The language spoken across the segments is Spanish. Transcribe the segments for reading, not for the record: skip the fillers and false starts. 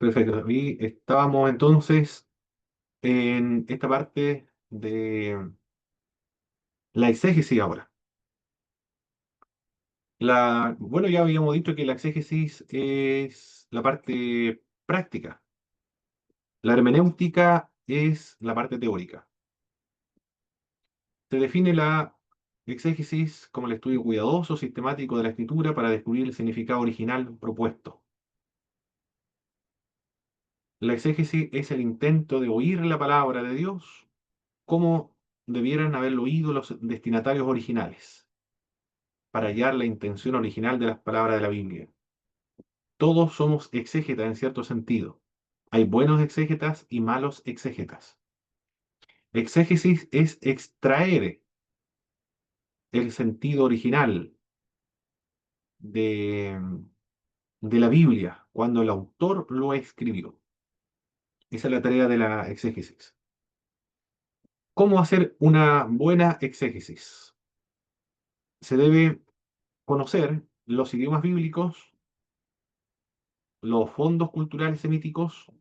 Perfecto. Y estábamos entonces en esta parte de la exégesis ahora. Bueno, ya habíamos dicho que la exégesis es la parte práctica. La hermenéutica es la parte teórica. Se define la exégesis como el estudio cuidadoso, sistemático de la escritura para descubrir el significado original propuesto. La exégesis es el intento de oír la palabra de Dios como debieran haberlo oído los destinatarios originales, para hallar la intención original de las palabras de la Biblia. Todos somos exégetas en cierto sentido. Hay buenos exégetas y malos exégetas. Exégesis es extraer el sentido original de, de la Biblia cuando el autor lo escribió. Esa es la tarea de la exégesis. ¿Cómo hacer una buena exégesis? Se debe conocer los idiomas bíblicos, los fondos culturales semíticos,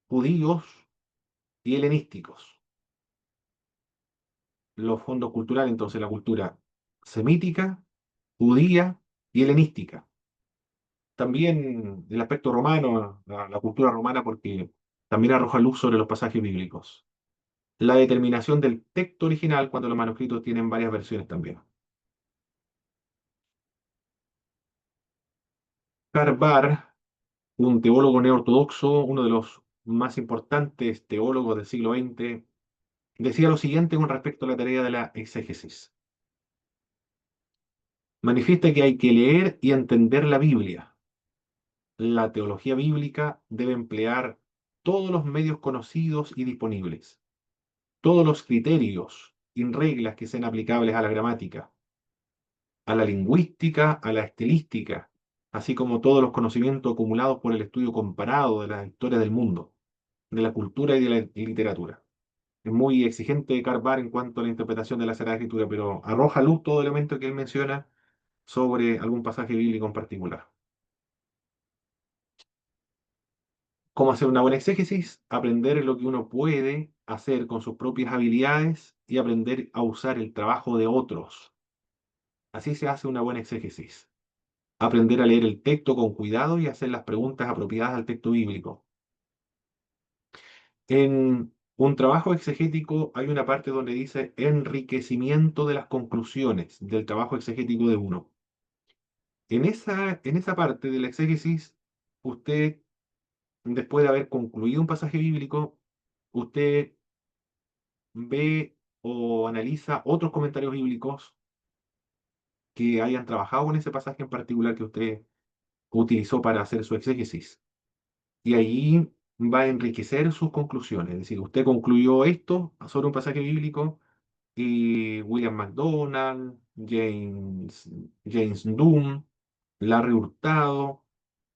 judíos y helenísticos. Los fondos culturales, entonces la cultura semítica, judía y helenística. También el aspecto romano, la cultura romana, porque también arroja luz sobre los pasajes bíblicos. La determinación del texto original cuando los manuscritos tienen varias versiones también. Karl Barth, un teólogo neortodoxo, uno de los más importantes teólogos del siglo XX, decía lo siguiente con respecto a la tarea de la exégesis. Manifiesta que hay que leer y entender la Biblia. La teología bíblica debe emplear todos los medios conocidos y disponibles, todos los criterios y reglas que sean aplicables a la gramática, a la lingüística, a la estilística, así como todos los conocimientos acumulados por el estudio comparado de la historia del mundo, de la cultura y de la literatura. Es muy exigente Karl Barth en cuanto a la interpretación de la Sagrada Escritura, pero arroja luz todo elemento que él menciona sobre algún pasaje bíblico en particular. ¿Cómo hacer una buena exégesis? Aprender lo que uno puede hacer con sus propias habilidades y aprender a usar el trabajo de otros. Así se hace una buena exégesis. Aprender a leer el texto con cuidado y hacer las preguntas apropiadas al texto bíblico. En un trabajo exegético hay una parte donde dice enriquecimiento de las conclusiones del trabajo exegético de uno. En esa parte de la exégesis, usted, después de haber concluido un pasaje bíblico, usted ve o analiza otros comentarios bíblicos que hayan trabajado en ese pasaje en particular que usted utilizó para hacer su exégesis. Y ahí va a enriquecer sus conclusiones. Es decir, usted concluyó esto sobre un pasaje bíblico y William MacDonald, James Dunn, Larry Hurtado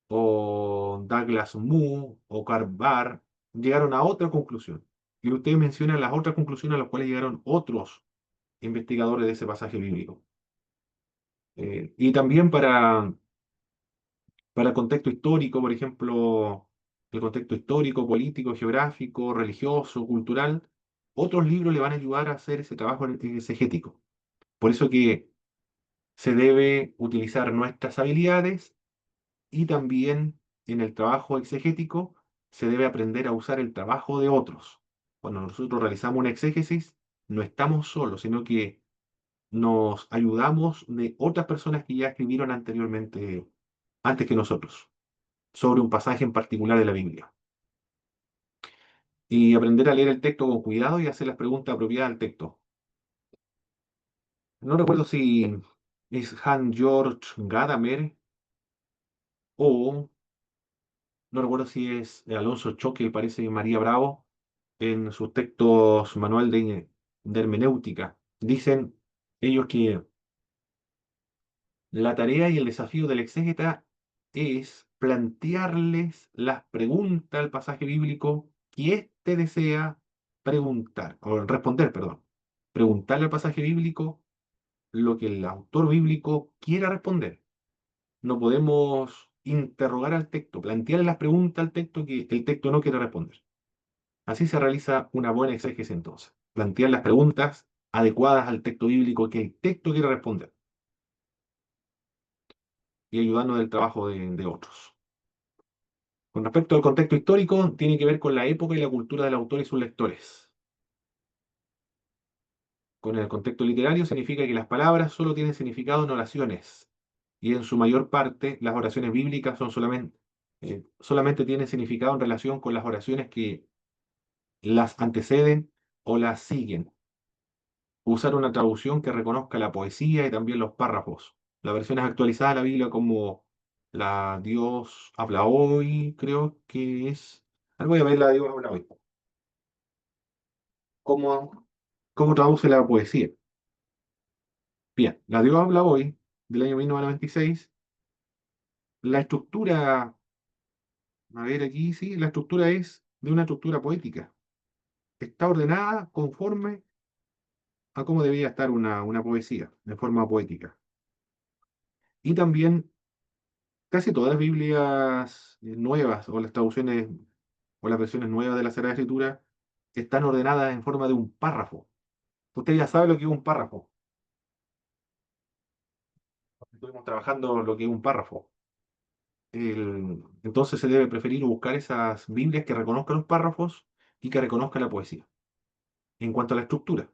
o Douglas Moo o Karl Barth llegaron a otra conclusión. Y usted menciona las otras conclusiones a las cuales llegaron otros investigadores de ese pasaje bíblico. Y también para el contexto histórico, por ejemplo, el contexto histórico, político, geográfico, religioso, cultural, otros libros le van a ayudar a hacer ese trabajo exegético. Por eso que se debe utilizar nuestras habilidades y también en el trabajo exegético se debe aprender a usar el trabajo de otros. Cuando nosotros realizamos una exégesis, no estamos solos, sino que nos ayudamos de otras personas que ya escribieron anteriormente, antes que nosotros, sobre un pasaje en particular de la Biblia. Y aprender a leer el texto con cuidado y hacer las preguntas apropiadas al texto. No recuerdo si es Hans Georg Gadamer o no recuerdo si es Alonso Choque, parece María Bravo, en sus textos Manual de Hermenéutica. Dicen ellos que la tarea y el desafío del exégeta es plantearles las preguntas al pasaje bíblico que éste desea preguntar, o responder, perdón. Preguntarle al pasaje bíblico lo que el autor bíblico quiera responder. No podemos interrogar al texto, plantearle las preguntas al texto que el texto no quiere responder. Así se realiza una buena exégesis entonces. Plantear las preguntas adecuadas al texto bíblico que el texto quiere responder y ayudarnos del trabajo de otros. Con respecto al contexto histórico, tiene que ver con la época y la cultura del autor y sus lectores. Con el contexto literario significa que las palabras solo tienen significado en oraciones y en su mayor parte las oraciones bíblicas son solamente tienen significado en relación con las oraciones que las anteceden o las siguen. Usar una traducción que reconozca la poesía y también los párrafos. La versión es actualizada de la Biblia como la Dios habla hoy, creo que es. Voy a ver la Dios habla hoy. ¿Cómo, cómo traduce la poesía? Bien, la Dios habla hoy, del año 1996. La estructura, a ver aquí, sí, la estructura es de una estructura poética. Está ordenada conforme a cómo debía estar una poesía, de forma poética. Y también casi todas las Biblias nuevas o las traducciones o las versiones nuevas de la Sagrada Escritura están ordenadas en forma de un párrafo. Usted ya sabe lo que es un párrafo. Estuvimos trabajando lo que es un párrafo. Entonces se debe preferir buscar esas Biblias que reconozcan los párrafos y que reconozcan la poesía. En cuanto a la estructura,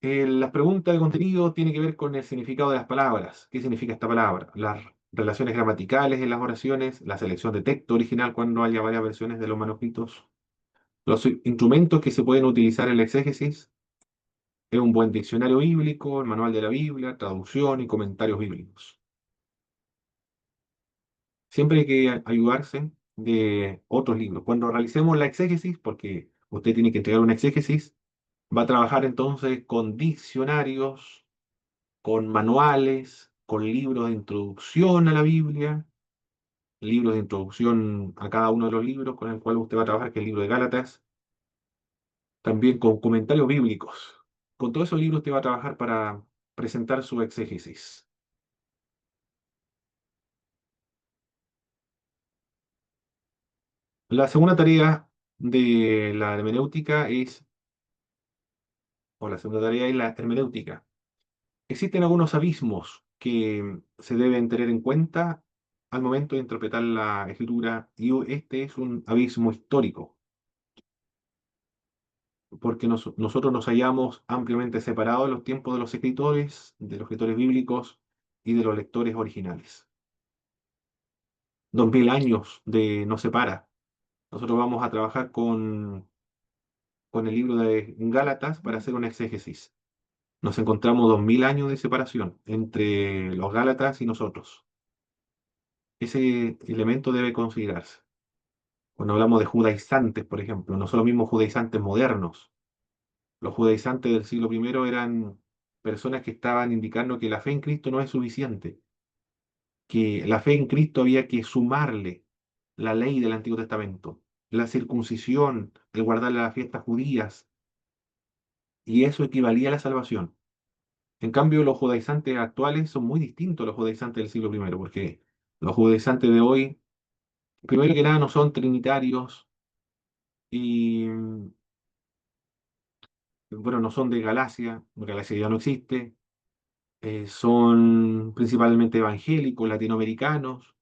las preguntas de contenido tienen que ver con el significado de las palabras. ¿Qué significa esta palabra? Las relaciones gramaticales en las oraciones, la selección de texto original cuando haya varias versiones de los manuscritos, los instrumentos que se pueden utilizar en la exégesis, es un buen diccionario bíblico, el manual de la Biblia, traducción y comentarios bíblicos. Siempre hay que ayudarse de otros libros. Cuando realicemos la exégesis, porque usted tiene que entregar una exégesis, va a trabajar entonces con diccionarios, con manuales, con libros de introducción a la Biblia, libros de introducción a cada uno de los libros con el cual usted va a trabajar, que es el libro de Gálatas, también con comentarios bíblicos. Con todos esos libros usted va a trabajar para presentar su exégesis. La segunda tarea de la hermenéutica o la segunda tarea es la hermenéutica. Existen algunos abismos que se deben tener en cuenta al momento de interpretar la escritura y este es un abismo histórico, porque nosotros nos hallamos ampliamente separados en los tiempos de los escritores bíblicos y de los lectores originales. 2000 años nos separa. Nosotros vamos a trabajar con el libro de Gálatas para hacer una exégesis. Nos encontramos 2000 años de separación entre los Gálatas y nosotros. Ese elemento debe considerarse. Cuando hablamos de judaizantes, por ejemplo, no son los mismos judaizantes modernos. Los judaizantes del siglo primero eran personas que estaban indicando que la fe en Cristo no es suficiente, que la fe en Cristo había que sumarle la ley del Antiguo Testamento, la circuncisión, el guardar las fiestas judías, y eso equivalía a la salvación. En cambio, los judaizantes actuales son muy distintos a los judaizantes del siglo primero, porque los judaizantes de hoy, primero que nada, no son trinitarios y, bueno, no son de Galacia, Galacia ya no existe, son principalmente evangélicos, latinoamericanos,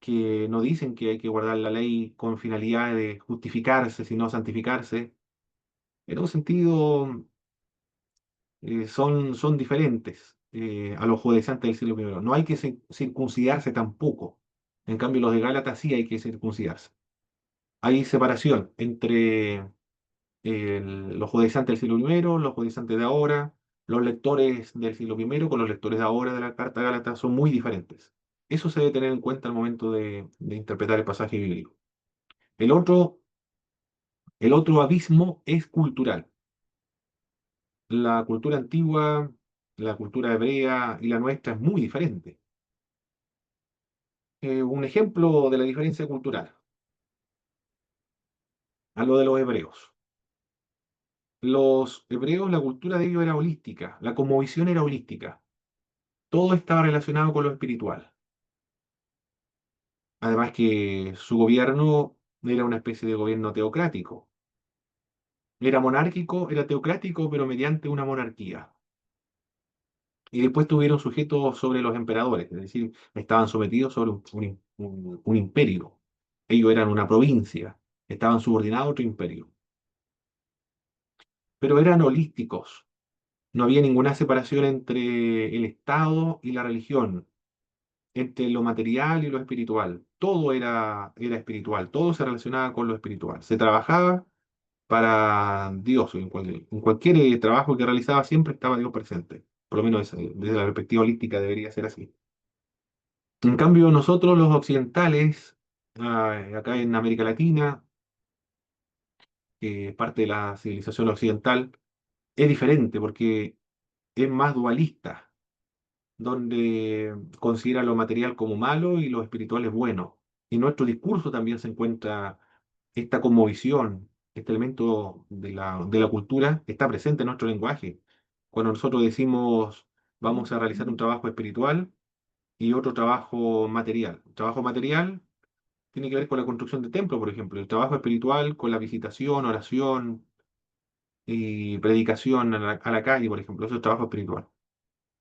que no dicen que hay que guardar la ley con finalidad de justificarse, sino santificarse. En un sentido, son diferentes a los judaizantes del siglo primero. No hay que circuncidarse tampoco. En cambio, los de Gálatas sí hay que circuncidarse. Hay separación entre los judaizantes del siglo primero, los judaizantes de ahora, los lectores del siglo primero con los lectores de ahora de la Carta de Gálatas son muy diferentes. Eso se debe tener en cuenta al momento de interpretar el pasaje bíblico. El otro, el otro abismo es cultural. La cultura antigua, la cultura hebrea y la nuestra es muy diferente. Un ejemplo de la diferencia cultural, a lo de los hebreos. Los hebreos, la cultura de ellos era holística, la cosmovisión era holística. todo estaba relacionado con lo espiritual. Además que su gobierno era una especie de gobierno teocrático. Era monárquico, era teocrático, pero mediante una monarquía. Y después tuvieron sujetos sobre los emperadores, es decir, estaban sometidos sobre un imperio. Ellos eran una provincia, estaban subordinados a otro imperio. Pero eran holísticos. No había ninguna separación entre el Estado y la religión, entre lo material y lo espiritual. Todo era espiritual, todo se relacionaba con lo espiritual. Se trabajaba para Dios, en cualquier trabajo que realizaba siempre estaba Dios presente. Por lo menos desde la perspectiva holística debería ser así. En cambio, nosotros los occidentales, acá en América Latina, que es parte de la civilización occidental, es diferente porque es más dualista, donde considera lo material como malo y lo espiritual es bueno. Y en nuestro discurso también se encuentra esta cosmovisión, este elemento de la cultura está presente en nuestro lenguaje. Cuando nosotros decimos vamos a realizar un trabajo espiritual y otro trabajo material. El trabajo material tiene que ver con la construcción de templos, por ejemplo. El trabajo espiritual con la visitación, oración y predicación a la calle, por ejemplo. Eso es trabajo espiritual.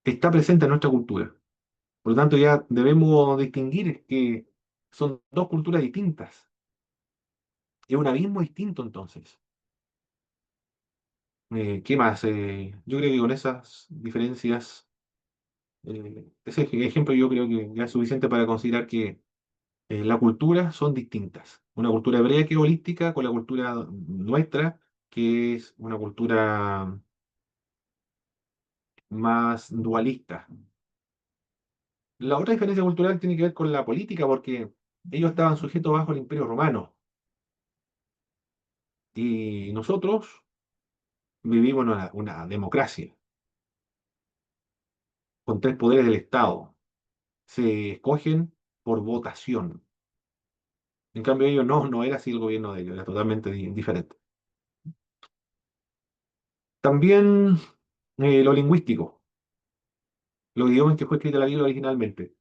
Está presente en nuestra cultura. Por lo tanto, ya debemos distinguir que son dos culturas distintas. Es un abismo distinto entonces. ¿Qué más? Yo creo que con esas diferencias, ese ejemplo yo creo que ya es suficiente para considerar que las culturas son distintas. Una cultura hebrea que es holística con la cultura nuestra, que es una cultura más dualista. La otra diferencia cultural tiene que ver con la política, porque ellos estaban sujetos bajo el Imperio Romano y nosotros vivimos en una democracia con tres poderes del Estado. Se escogen por votación. En cambio, ellos no era así el gobierno de ellos, era totalmente diferente. También lo lingüístico, los idiomas en que fue escrita la Biblia originalmente.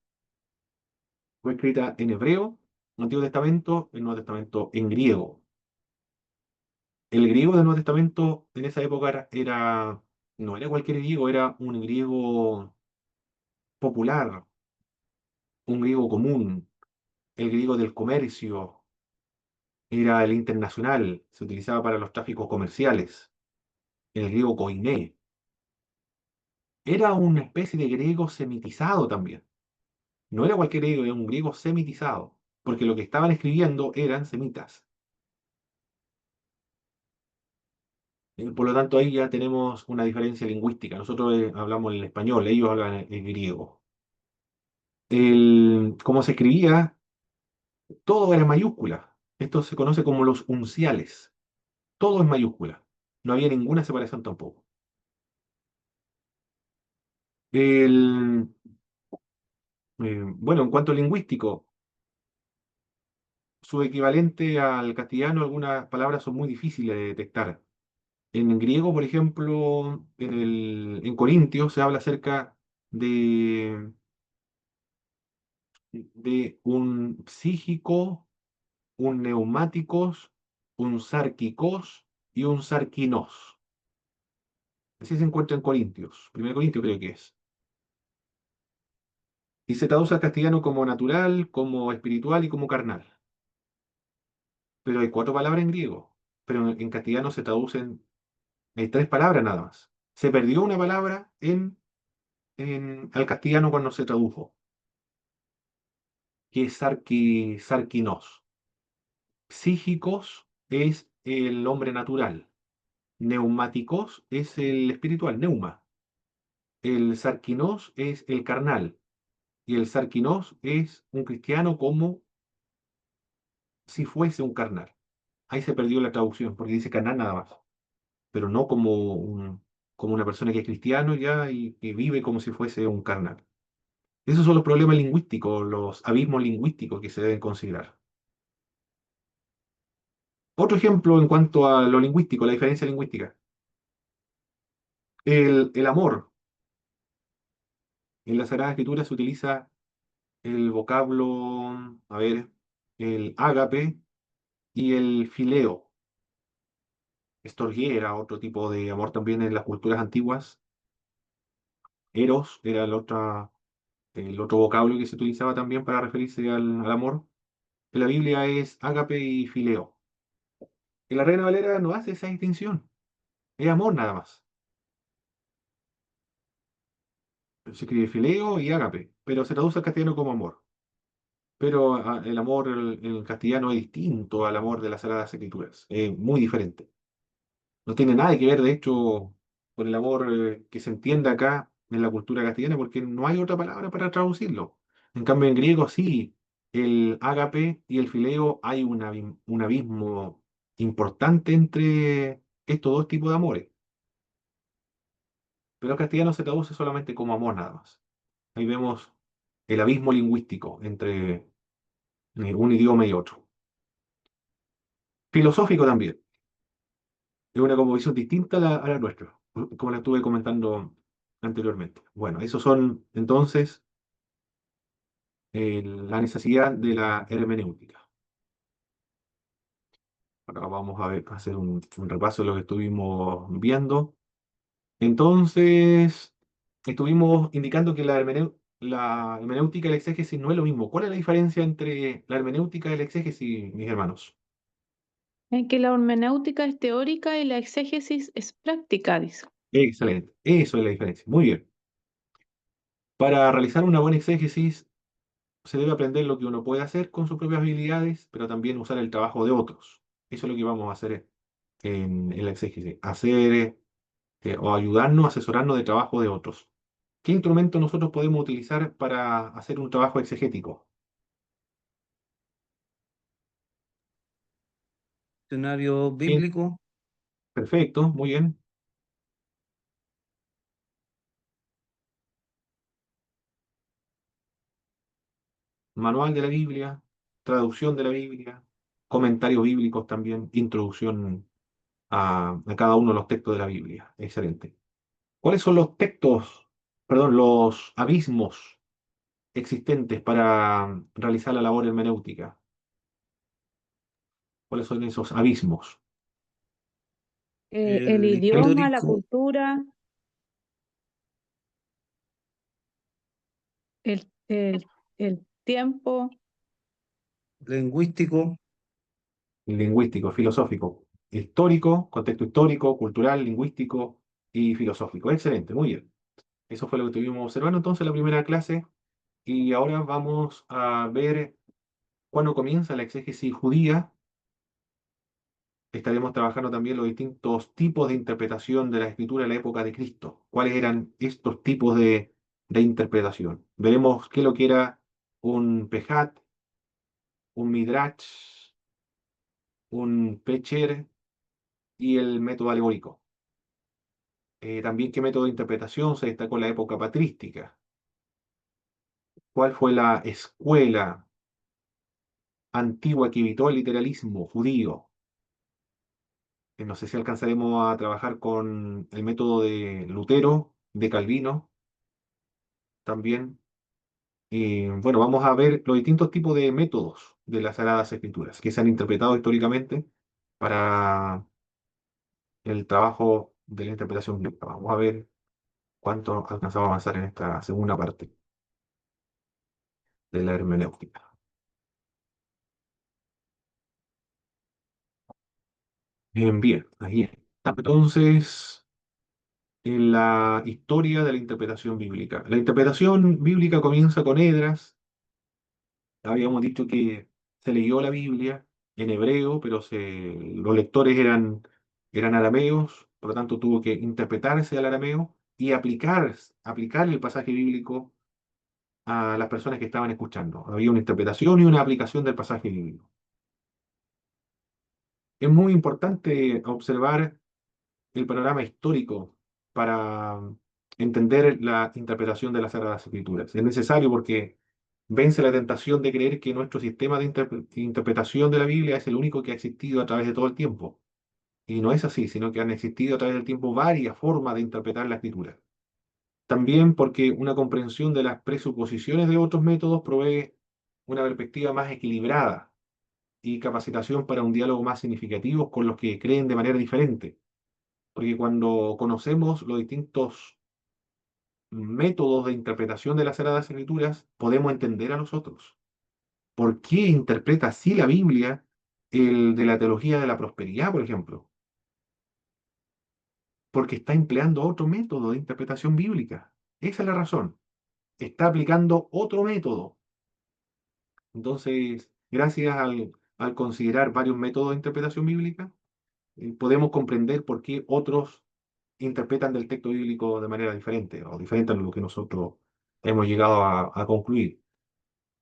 Fue escrita en hebreo, Antiguo Testamento, el Nuevo Testamento en griego. El griego del Nuevo Testamento en esa época no era cualquier griego, era un griego popular, un griego común, el griego del comercio, era el internacional, se utilizaba para los tráficos comerciales, el griego koiné. Era una especie de griego semitizado también. No era cualquier griego, era un griego semitizado, porque lo que estaban escribiendo eran semitas. Por lo tanto, ahí ya tenemos una diferencia lingüística. Nosotros hablamos el español, ellos hablan el griego. Cómo se escribía, todo era mayúscula. Esto se conoce como los unciales. Todo es mayúscula. No había ninguna separación tampoco. El, bueno, en cuanto a lingüístico, su equivalente al castellano, algunas palabras son muy difíciles de detectar. En griego, por ejemplo, en Corintios se habla acerca de un psíquico, un neumáticos, un sárquicos y un sarquinos. Así se encuentra en Corintios. 1 Corintios creo que es. Y se traduce al castellano como natural, como espiritual y como carnal. Pero hay cuatro palabras en griego. Pero en castellano se traducen, hay tres palabras nada más. Se perdió una palabra al castellano cuando se tradujo, que es sarquinos. Psíquicos es el hombre natural. Neumáticos es el espiritual, neuma. El sarquinos es el carnal. Y el sarquinos es un cristiano como si fuese un carnal. Ahí se perdió la traducción, porque dice carnal nada más, pero no como una persona que es cristiano ya y que vive como si fuese un carnal. Esos son los problemas lingüísticos, los abismos lingüísticos que se deben considerar. Otro ejemplo en cuanto a lo lingüístico, la diferencia lingüística. El amor. En la Sagrada Escritura se utiliza el vocablo, a ver, el ágape y el fileo. Storge era otro tipo de amor también en las culturas antiguas. Eros era el otro vocablo que se utilizaba también para referirse al amor. En la Biblia es ágape y fileo. En la Reina Valera no hace esa distinción. Es amor nada más. Se escribe fileo y ágape, pero se traduce al castellano como amor. Pero el amor en el castellano es distinto al amor de las Sagradas Escrituras. Es muy diferente. No tiene nada que ver, de hecho, con el amor que se entiende acá en la cultura castellana, porque no hay otra palabra para traducirlo. En cambio, en griego sí, el ágape y el fileo hay un abismo importante entre estos dos tipos de amores. Pero en castellano se traduce solamente como amor nada más. Ahí vemos el abismo lingüístico entre un idioma y otro. Filosófico también. Es una composición distinta a la nuestra, como la estuve comentando anteriormente. Bueno, esos son entonces la necesidad de la hermenéutica. Ahora vamos a ver, a hacer un repaso de lo que estuvimos viendo. Entonces, estuvimos indicando que la hermenéutica y la exégesis no es lo mismo. ¿Cuál es la diferencia entre la hermenéutica y la exégesis, mis hermanos? En que la hermenéutica es teórica y la exégesis es práctica, dice. Excelente, eso es la diferencia. Muy bien. Para realizar una buena exégesis se debe aprender lo que uno puede hacer con sus propias habilidades, pero también usar el trabajo de otros. Eso es lo que vamos a hacer en la exégesis, hacer o ayudarnos, asesorarnos de trabajo de otros. ¿Qué instrumento nosotros podemos utilizar para hacer un trabajo exegético? Diccionario Sí, bíblico, perfecto, muy bien. Manual de la Biblia, traducción de la Biblia, comentarios bíblicos también, introducción a cada uno de los textos de la Biblia. Excelente. ¿Cuáles son los textos, perdón, los abismos existentes para realizar la labor hermenéutica? ¿Cuáles son esos abismos? El el idioma, la histórico, cultura, el tiempo. lingüístico, Lingüístico, filosófico, histórico, contexto histórico, cultural, lingüístico y filosófico. Excelente, muy bien. Eso fue lo que estuvimos observando entonces en la primera clase y ahora vamos a ver cuándo comienza la exégesis judía. Estaremos trabajando también los distintos tipos de interpretación de la escritura en la época de Cristo. ¿Cuáles eran estos tipos de interpretación? Veremos qué es lo que era un pejat, un midrash, un pecher y el método alegórico. También qué método de interpretación se destacó en la época patrística. ¿Cuál fue la escuela antigua que evitó el literalismo judío? No sé si alcanzaremos a trabajar con el método de Lutero, de Calvino también. Bueno, vamos a ver los distintos tipos de métodos de las Sagradas Escrituras que se han interpretado históricamente para el trabajo de la interpretación bíblica. Vamos a ver cuánto alcanzamos a avanzar en esta segunda parte de la hermenéutica. Bien, bien, ahí está. Entonces, en la historia de la interpretación bíblica. La interpretación bíblica comienza con Edras. Habíamos dicho que se leyó la Biblia en hebreo, pero los lectores eran arameos, por lo tanto tuvo que interpretarse al arameo y aplicar el pasaje bíblico a las personas que estaban escuchando. Había una interpretación y una aplicación del pasaje bíblico. Es muy importante observar el panorama histórico para entender la interpretación de las Sagradas Escrituras. Es necesario porque vence la tentación de creer que nuestro sistema de interpretación de la Biblia es el único que ha existido a través de todo el tiempo. Y no es así, sino que han existido a través del tiempo varias formas de interpretar la Escritura. También porque una comprensión de las presuposiciones de otros métodos provee una perspectiva más equilibrada y capacitación para un diálogo más significativo con los que creen de manera diferente. Porque cuando conocemos los distintos métodos de interpretación de las Sagradas Escrituras, podemos entender a los otros. ¿Por qué interpreta así la Biblia el de la teología de la prosperidad, por ejemplo? Porque está empleando otro método de interpretación bíblica. Esa es la razón. Está aplicando otro método. Entonces, gracias al considerar varios métodos de interpretación bíblica, podemos comprender por qué otros interpretan del texto bíblico de manera diferente o diferente a lo que nosotros hemos llegado a concluir.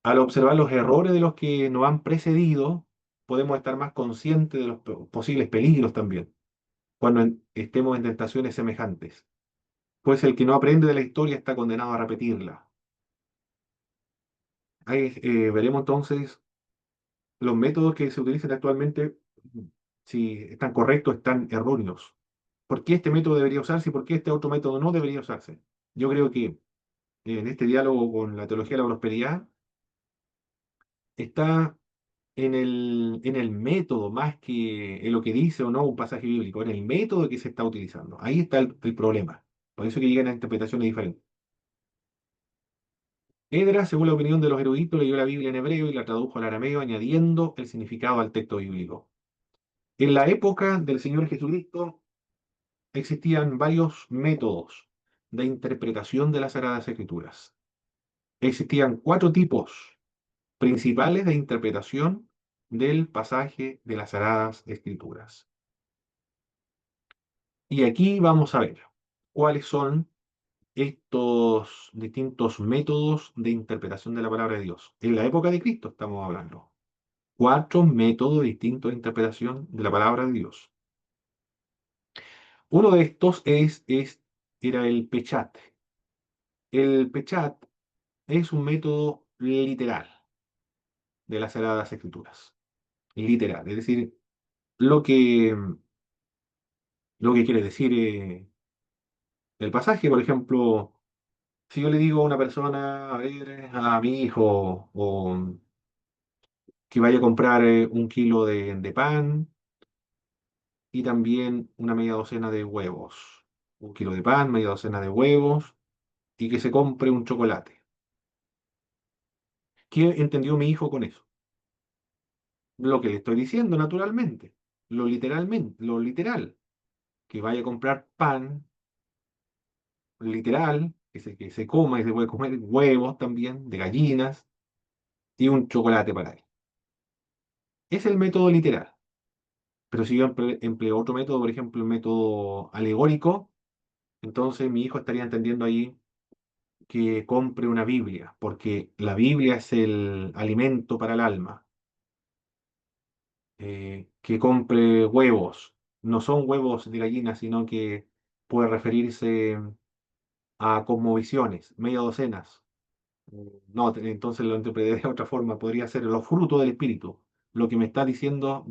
Al observar los errores de los que nos han precedido, podemos estar más conscientes de los posibles peligros también, cuando estemos en tentaciones semejantes. Pues el que no aprende de la historia está condenado a repetirla. Ahí, veremos entonces los métodos que se utilizan actualmente, si están correctos, están erróneos. ¿Por qué este método debería usarse y por qué este otro método no debería usarse? Yo creo que en este diálogo con la teología de la prosperidad está en el método más que en lo que dice o no un pasaje bíblico, en el método que se está utilizando. Ahí está el problema. Por eso que llegan a interpretaciones diferentes. Edras, según la opinión de los eruditos, leyó la Biblia en hebreo y la tradujo al arameo, añadiendo el significado al texto bíblico. En la época del Señor Jesucristo existían varios métodos de interpretación de las Sagradas Escrituras. Existían cuatro tipos principales de interpretación del pasaje de las Sagradas Escrituras. Y aquí vamos a ver cuáles son estos distintos métodos de interpretación de la palabra de Dios. En la época de Cristo estamos hablando. Cuatro métodos distintos de interpretación de la palabra de Dios. Uno de estos era el Pechat. El Pechat es un método literal de las Sagradas Escrituras. Literal, es decir, lo que, lo que quiere decir el pasaje. Por ejemplo, si yo le digo a una persona, a ver, a mi hijo, o que vaya a comprar 1 kilo de pan y también una media docena de huevos. 1 kilo de pan, media docena de huevos y que se compre un chocolate. ¿Qué entendió mi hijo con eso? Lo que le estoy diciendo, naturalmente. Lo literal. Que vaya a comprar pan, literal, que se coma y se puede comer huevos también, de gallinas, y un chocolate para él. Es el método literal. Pero si yo empleo otro método, por ejemplo, el método alegórico, entonces mi hijo estaría entendiendo ahí que compre una Biblia, porque la Biblia es el alimento para el alma. Que compre huevos, no son huevos de gallina, sino que puede referirse a cosmovisiones, media docenas. No, entonces lo interpreté de otra forma, podría ser los frutos del espíritu. Lo que me está diciendo,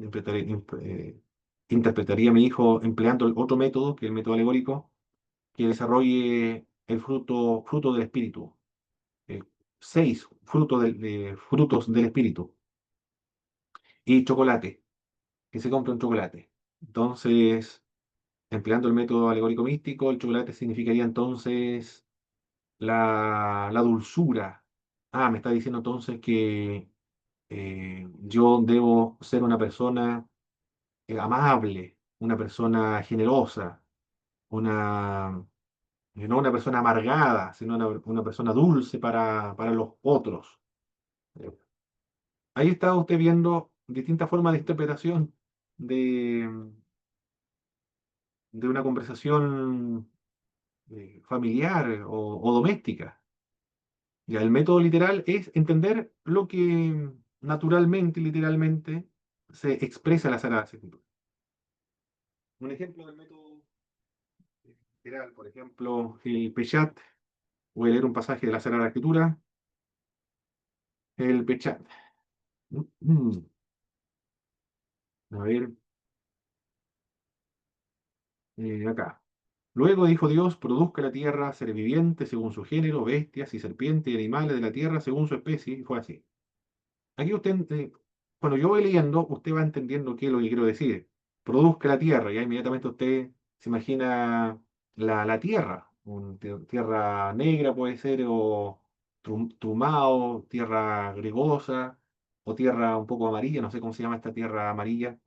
interpretaría mi hijo empleando el otro método, que es el método alegórico, que desarrolle el fruto del espíritu. eh, 6 frutos frutos del espíritu. Y chocolate, que se compre un chocolate. Entonces, empleando el método alegórico místico, el chocolate significaría entonces la dulzura. Ah, me está diciendo entonces que yo debo ser una persona amable, una persona generosa, no una persona amargada, sino una persona dulce para los otros. Eh, Ahí está usted viendo distintas formas de interpretación de, de una conversación familiar o doméstica. Ya, el método literal es entender lo que naturalmente, literalmente, se expresa en la Sagrada Escritura. Un ejemplo del método literal, por ejemplo, el Peshat. Voy a leer un pasaje de la Sagrada Escritura. El Peshat. Mm, A ver, acá. Luego dijo Dios, produzca la tierra ser viviente según su género, bestias y serpientes y animales de la tierra según su especie, y fue así. Aquí usted, cuando yo voy leyendo, usted va entendiendo qué es lo que quiero decir. Produzca la tierra, y inmediatamente usted se imagina la tierra, tierra negra puede ser, o trumao, tierra gregosa, o tierra un poco amarilla, no sé cómo se llama esta tierra amarilla,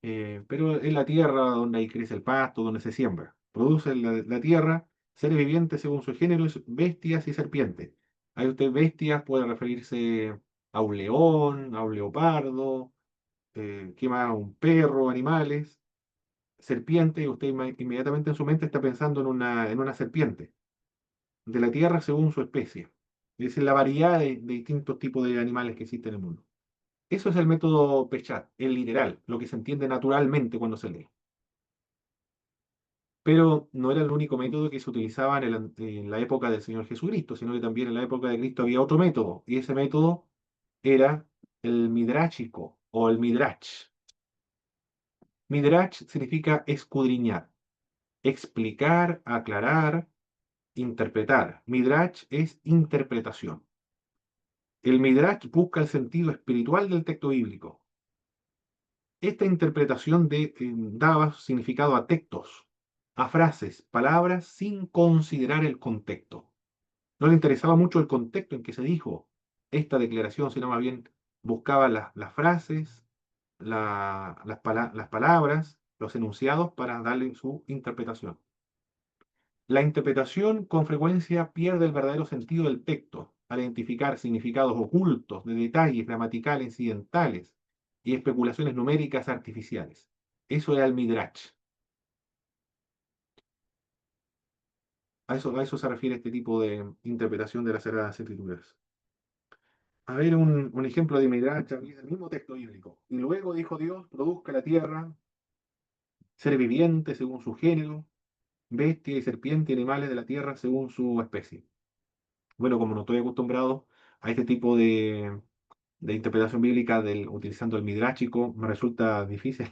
pero es la tierra donde ahí crece el pasto, donde se siembra. Produce la tierra seres vivientes según su género, bestias y serpientes. Ahí usted bestias puede referirse a un león, a un leopardo, ¿qué más? Un perro, animales. Serpiente, usted inmediatamente en su mente está pensando en una serpiente. De la tierra según su especie. Es decir, la variedad de distintos tipos de animales que existen en el mundo. Eso es el método Peshat, el literal, lo que se entiende naturalmente cuando se lee. Pero no era el único método que se utilizaba en la época del Señor Jesucristo, sino que también en la época de Cristo había otro método, y ese método era el midrashico o el midrash. Midrash significa escudriñar, explicar, aclarar, interpretar. Midrash es interpretación. El midrash busca el sentido espiritual del texto bíblico. Esta interpretación daba significado a textos, a frases, palabras, sin considerar el contexto. No le interesaba mucho el contexto en que se dijo esta declaración, sino más bien buscaba las frases, las palabras, los enunciados para darle su interpretación. La interpretación con frecuencia pierde el verdadero sentido del texto al identificar significados ocultos de detalles gramaticales incidentales y especulaciones numéricas artificiales. Eso era el midrash. A eso se refiere este tipo de interpretación de las Sagradas Escrituras. A ver un ejemplo de Midrash, aquí del mismo texto bíblico. Y luego dijo Dios, produzca la tierra, ser viviente según su género, bestia y serpiente y animales de la tierra según su especie. Bueno, como no estoy acostumbrado a este tipo de interpretación bíblica utilizando el midráchico, me resulta difícil.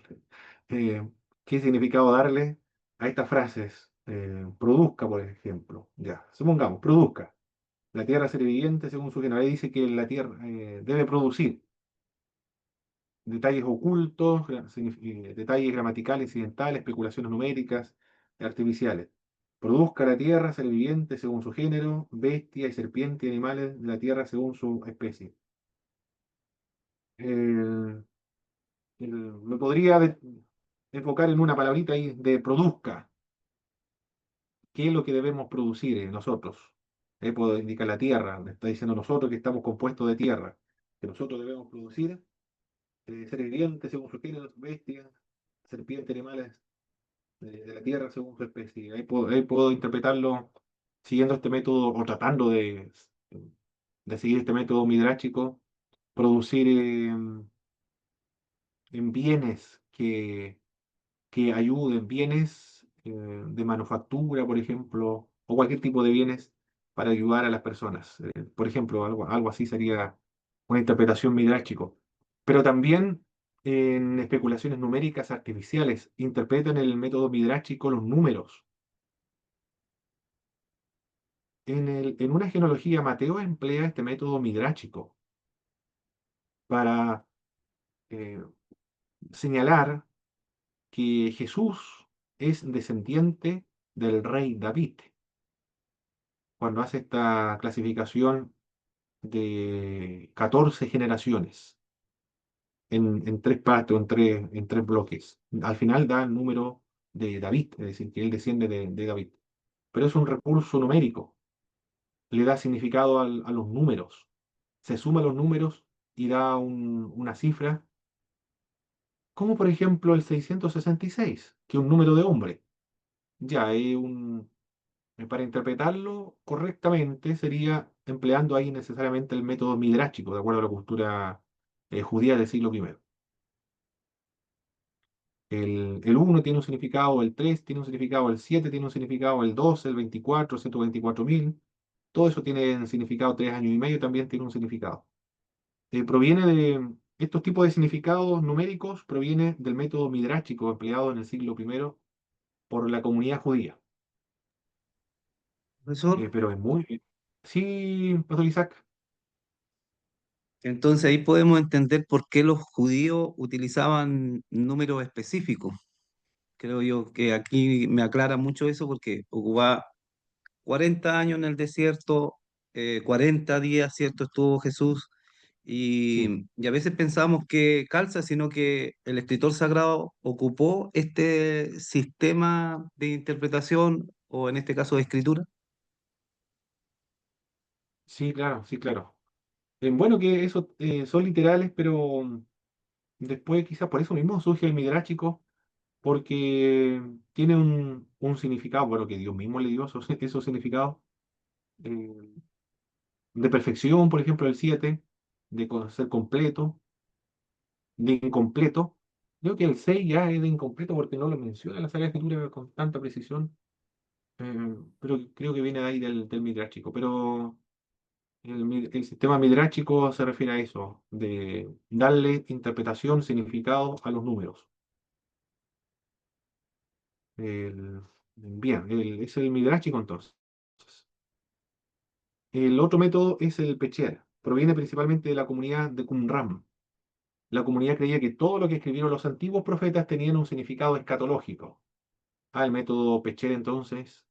¿Qué significado darle a estas frases? Produzca, por ejemplo. Ya, supongamos, produzca. La tierra ser viviente según su género. Ahí dice que la tierra debe producir detalles ocultos, detalles gramaticales, incidentales, especulaciones numéricas, artificiales. Produzca la tierra ser viviente según su género, bestia y serpiente y animales de la tierra según su especie. El- Me podría enfocar en una palabrita ahí de produzca. ¿Qué es lo que debemos producir nosotros? Puedo indicar la tierra, me está diciendo nosotros que estamos compuestos de tierra, que nosotros debemos producir ser vivientes según su género, bestias, serpientes, animales de la tierra según su especie. Ahí puedo interpretarlo siguiendo este método o tratando de seguir este método midráchico, producir en bienes que ayuden, bienes de manufactura, por ejemplo, o cualquier tipo de bienes para ayudar a las personas. Por ejemplo, algo así sería una interpretación midráchico. Pero también en especulaciones numéricas artificiales, interpretan el método midráchico los números. En una genealogía, Mateo emplea este método midráchico para eh, señalar que Jesús es descendiente del rey David. Cuando hace esta clasificación de 14 generaciones en tres partes o en tres bloques, al final da el número de David, es decir, que él desciende de David. Pero es un recurso numérico, le da significado a los números. Se suma los números y da una cifra, como por ejemplo el 666, que es un número de hombre. Ya, para interpretarlo correctamente sería empleando ahí necesariamente el método midráchico, de acuerdo a la cultura judía del siglo primero. El 1 tiene un significado, el 3 tiene un significado, el 7 tiene un significado, el 12, el 24, 124.000, todo eso tiene un significado, 3 años y medio también tiene un significado. Proviene de estos tipos de significados numéricos, proviene del método midráchico empleado en el siglo primero por la comunidad judía. profesor. pero es muy... Sí, Pastor Isaac. Entonces ahí podemos entender por qué los judíos utilizaban números específicos. Creo yo que aquí me aclara mucho eso porque ocupaba 40 años en el desierto, 40 días, ¿cierto? Estuvo Jesús Sí, y a veces pensamos que calza, sino que el escritor sagrado ocupó este sistema de interpretación o en este caso de escritura. sí, claro, sí, claro. Bueno, que eso son literales, pero después quizás por eso mismo surge el midráchico, porque tiene un significado, bueno, que Dios mismo le dio esos significados eh, de perfección, por ejemplo, el 7 ser completo, de incompleto. Creo que el 6 ya es de incompleto porque no lo menciona la Sagrada Escritura con tanta precisión, pero creo que viene de ahí del midráchico. Pero el sistema midráchico se refiere a eso, de darle interpretación, significado a los números. Bien, es el midráchico entonces. El otro método es el Pecher. Proviene principalmente de la comunidad de Qumran. La comunidad creía que todo lo que escribieron los antiguos profetas tenían un significado escatológico. El método Pecher entonces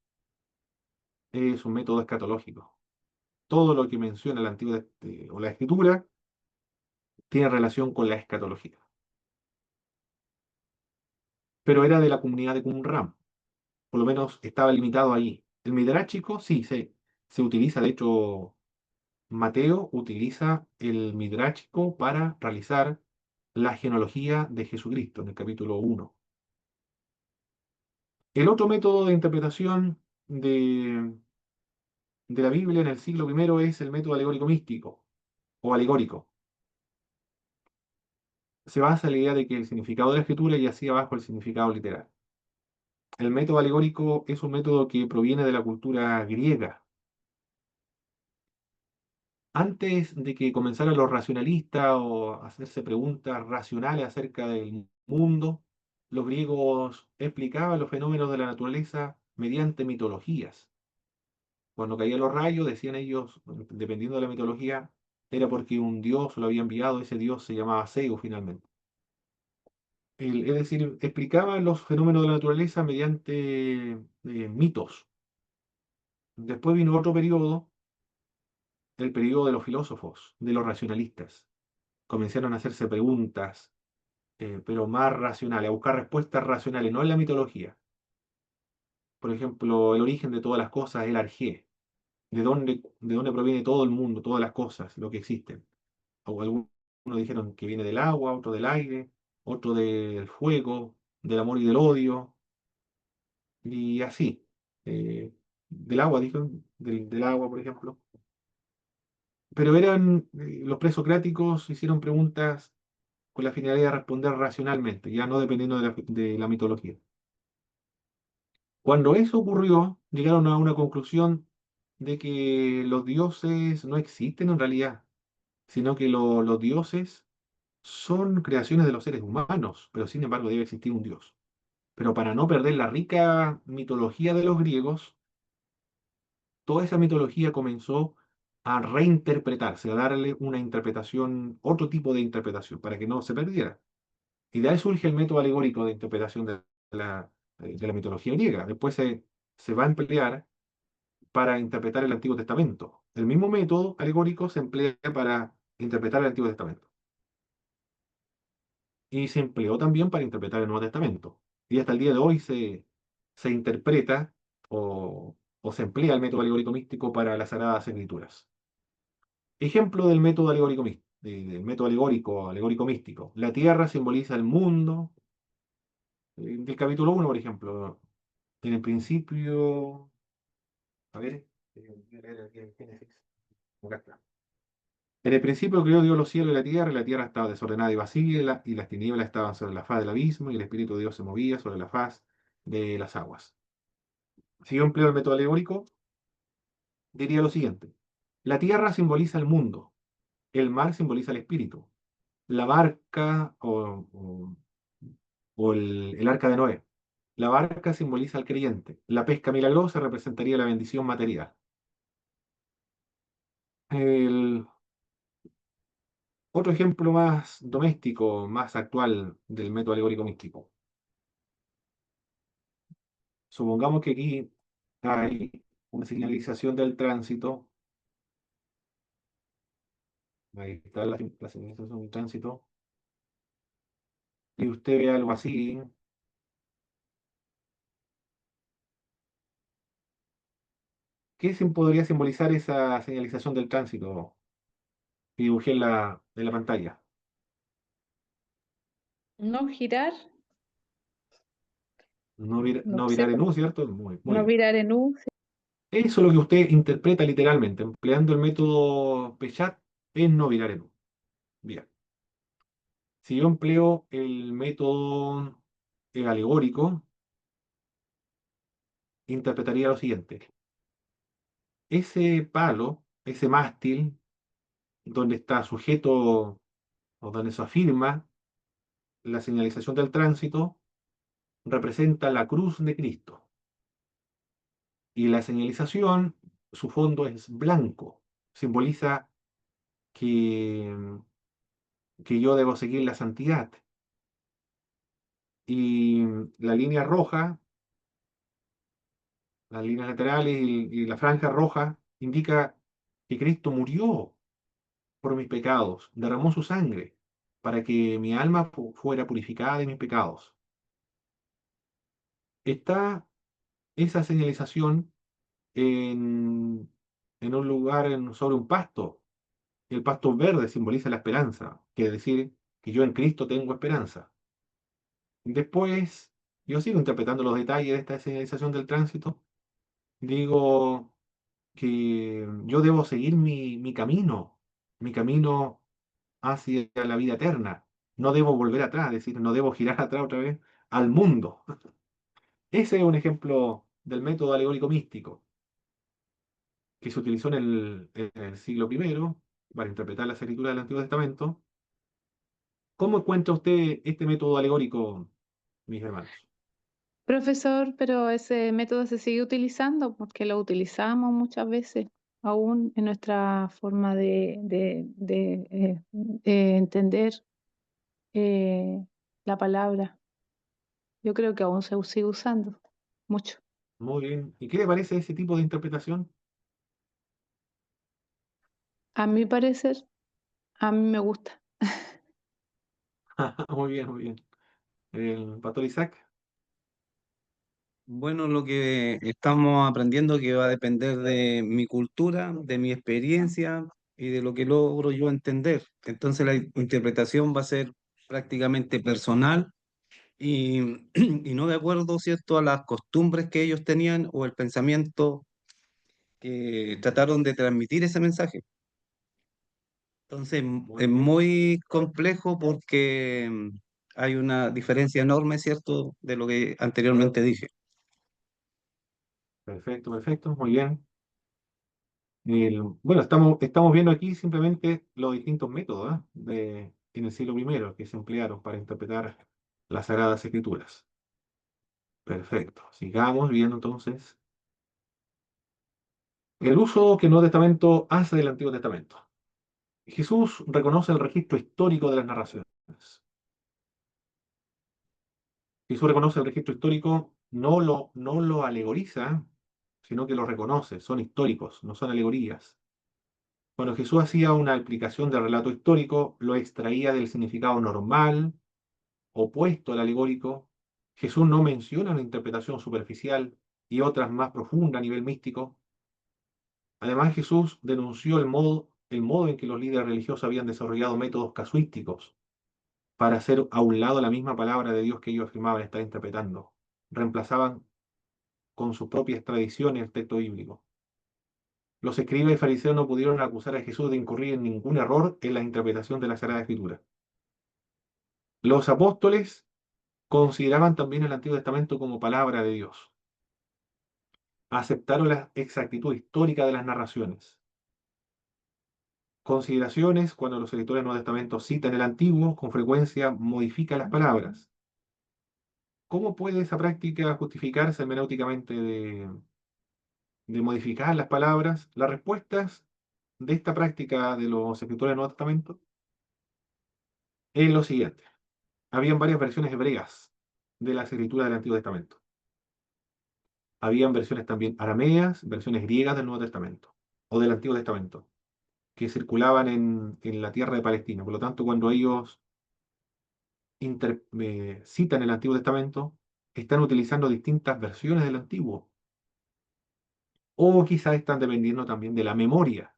es un método escatológico. Todo lo que menciona la antigua o la escritura tiene relación con la escatología. Pero era de la comunidad de Qumran. Por lo menos estaba limitado ahí. El midráchico sí se utiliza, de hecho, Mateo utiliza el midráchico para realizar la genealogía de Jesucristo en el capítulo 1. El otro método de interpretación de la Biblia en el siglo primero es el método alegórico místico o alegórico. Se basa en la idea de que el significado de la escritura yacía bajo el significado literal. El método alegórico es un método que proviene de la cultura griega. Antes de que comenzaran los racionalistas o hacerse preguntas racionales acerca del mundo, los griegos explicaban los fenómenos de la naturaleza mediante mitologías. Cuando caían los rayos, decían ellos, dependiendo de la mitología, era porque un dios lo había enviado, ese dios se llamaba Zeus finalmente. Es decir, explicaban los fenómenos de la naturaleza mediante mitos. Después vino otro periodo, el periodo de los filósofos, de los racionalistas. Comenzaron a hacerse preguntas, pero más racionales, a buscar respuestas racionales, no en la mitología. Por ejemplo, el origen de todas las cosas, el arjé. ¿De dónde proviene todo el mundo, todas las cosas, lo que existen? O algunos dijeron que viene del agua, otro del aire, otro del fuego, del amor y del odio, y así. Del agua, dijeron, del agua, por ejemplo. Pero los presocráticos hicieron preguntas con la finalidad de responder racionalmente, ya no dependiendo de la mitología. Cuando eso ocurrió, llegaron a una conclusión de que los dioses no existen en realidad, sino que los dioses son creaciones de los seres humanos, pero sin embargo debe existir un dios. Pero para no perder la rica mitología de los griegos, toda esa mitología comenzó a reinterpretarse, a darle una interpretación, otro tipo de interpretación, para que no se perdiera. Y de ahí surge el método alegórico de interpretación de la mitología griega. Después se va a emplear para interpretar el Antiguo Testamento. El mismo método alegórico se emplea para interpretar el Antiguo Testamento. Y se empleó también para interpretar el Nuevo Testamento. Y hasta el día de hoy se interpreta o se emplea el método alegórico místico para las Sagradas Escrituras. Ejemplo del método alegórico místico. Del método alegórico místico. La tierra simboliza el mundo. Del capítulo 1, por ejemplo. En el principio. A ver. Voy a leer aquí en Génesis. Acá está. En el principio creó Dios los cielos y la tierra estaba desordenada y vacía, y las tinieblas estaban sobre la faz del abismo, y el Espíritu de Dios se movía sobre la faz de las aguas. Si yo empleo el método alegórico, diría lo siguiente. La tierra simboliza el mundo, el mar simboliza el espíritu, la barca o el arca de Noé. La barca simboliza al creyente. La pesca milagrosa representaría la bendición material. El otro ejemplo más doméstico, más actual del método alegórico místico. Supongamos que aquí hay una señalización del tránsito. Ahí está la señalización del tránsito. Y usted ve algo así. ¿Qué podría simbolizar esa señalización del tránsito que dibujé en la pantalla? No girar, no No sé, virar en U, ¿cierto? Muy no bien. virar en U. Eso es lo que usted interpreta literalmente, empleando el método Pechat, es no virar en U. Bien. Si yo empleo el método alegórico, interpretaría lo siguiente. Ese palo, ese mástil, donde está sujeto o donde se afirma la señalización del tránsito, representa la cruz de Cristo. Y la señalización, su fondo es blanco, simboliza que, que yo debo seguir la santidad. Y la línea roja, las líneas laterales y la franja roja indica que Cristo murió por mis pecados, derramó su sangre para que mi alma fuera purificada de mis pecados. Está esa señalización en un lugar sobre un pasto. El pasto verde simboliza la esperanza, quiere decir que yo en Cristo tengo esperanza. Después, yo sigo interpretando los detalles de esta señalización del tránsito. Digo que yo debo seguir mi camino hacia la vida eterna. No debo volver atrás, es decir, no debo girar atrás otra vez al mundo. Ese es un ejemplo del método alegórico místico que se utilizó en el siglo primero para interpretar las escrituras del Antiguo Testamento. ¿Cómo encuentra usted este método alegórico, mis hermanos? Profesor, pero ese método se sigue utilizando porque lo utilizamos muchas veces aún en nuestra forma de entender eh, la palabra. Yo creo que aún se sigue usando mucho. Muy bien. ¿Y qué le parece ese tipo de interpretación? A mi parecer, a mí me gusta. Muy bien, muy bien. El pastor Isaac. Bueno, lo que estamos aprendiendo que va a depender de mi cultura, de mi experiencia y de lo que logro yo entender. Entonces la interpretación va a ser prácticamente personal y, y no de acuerdo, ¿cierto?, a las costumbres que ellos tenían o el pensamiento que trataron de transmitir ese mensaje. Entonces Muy es bien. muy complejo porque hay una diferencia enorme, ¿cierto?, de lo que anteriormente dije. Perfecto, perfecto. Muy bien. Bueno, estamos viendo aquí simplemente los distintos métodos, en el siglo primero que se emplearon para interpretar las Sagradas Escrituras. Perfecto. Sigamos viendo entonces el uso que el Nuevo Testamento hace del Antiguo Testamento. Jesús reconoce el registro histórico de las narraciones. Jesús reconoce el registro histórico, no lo alegoriza, sino que lo reconoce. Son históricos, no son alegorías. Cuando Jesús hacía una explicación del relato histórico, lo extraía del significado normal, opuesto al alegórico. Jesús no menciona una interpretación superficial y otras más profundas a nivel místico. Además, Jesús denunció el modo en que los líderes religiosos habían desarrollado métodos casuísticos para hacer a un lado la misma palabra de Dios que ellos afirmaban estar interpretando. Reemplazaban con sus propias tradiciones el texto bíblico. Los escribas y fariseos no pudieron acusar a Jesús de incurrir en ningún error en la interpretación de la Sagrada Escritura. Los apóstoles consideraban también el Antiguo Testamento como palabra de Dios. Aceptaron la exactitud histórica de las narraciones. Consideraciones: cuando los editores del Nuevo Testamento citan el Antiguo, con frecuencia modifican las palabras. ¿Cómo puede esa práctica justificarse hermenéuticamente de modificar las palabras? Las respuestas de esta práctica de los escritores del Nuevo Testamento es lo siguiente. Habían varias versiones hebreas de las escrituras del Antiguo Testamento. Habían versiones también arameas, versiones griegas del Nuevo Testamento o del Antiguo Testamento, que circulaban en la tierra de Palestina. Por lo tanto, cuando ellos citan el Antiguo Testamento, están utilizando distintas versiones del Antiguo. O quizás están dependiendo también de la memoria.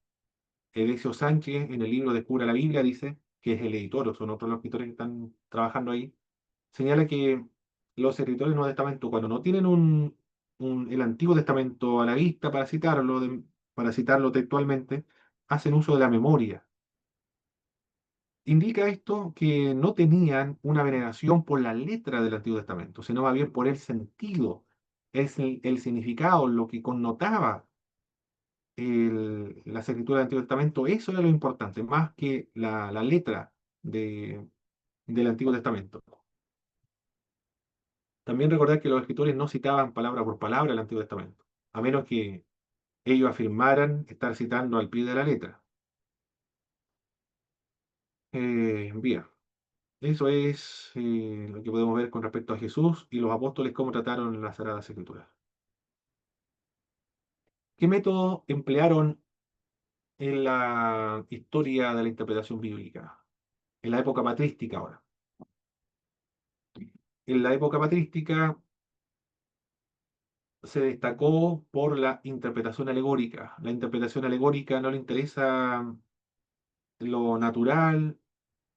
Edesio Sánchez, en el libro Descubra la Biblia, dice, que es el editor, o son otros los escritores que están trabajando ahí, señala que los escritores del Nuevo Testamento, cuando no tienen el Antiguo Testamento a la vista para citarlo textualmente, hacen uso de la memoria. Indica esto que no tenían una veneración por la letra del Antiguo Testamento, sino más bien por el sentido, el significado, lo que connotaba las escrituras del Antiguo Testamento. Eso era lo importante, más que la letra del Antiguo Testamento. También recordar que los escritores no citaban palabra por palabra el Antiguo Testamento, a menos que ellos afirmaran estar citando al pie de la letra. Bien, eso es lo que podemos ver con respecto a Jesús y los apóstoles, cómo trataron las Sagradas Escrituras. ¿Qué método emplearon en la historia de la interpretación bíblica? En la época patrística ahora. En la época patrística se destacó por la interpretación alegórica. La interpretación alegórica no le interesa lo natural,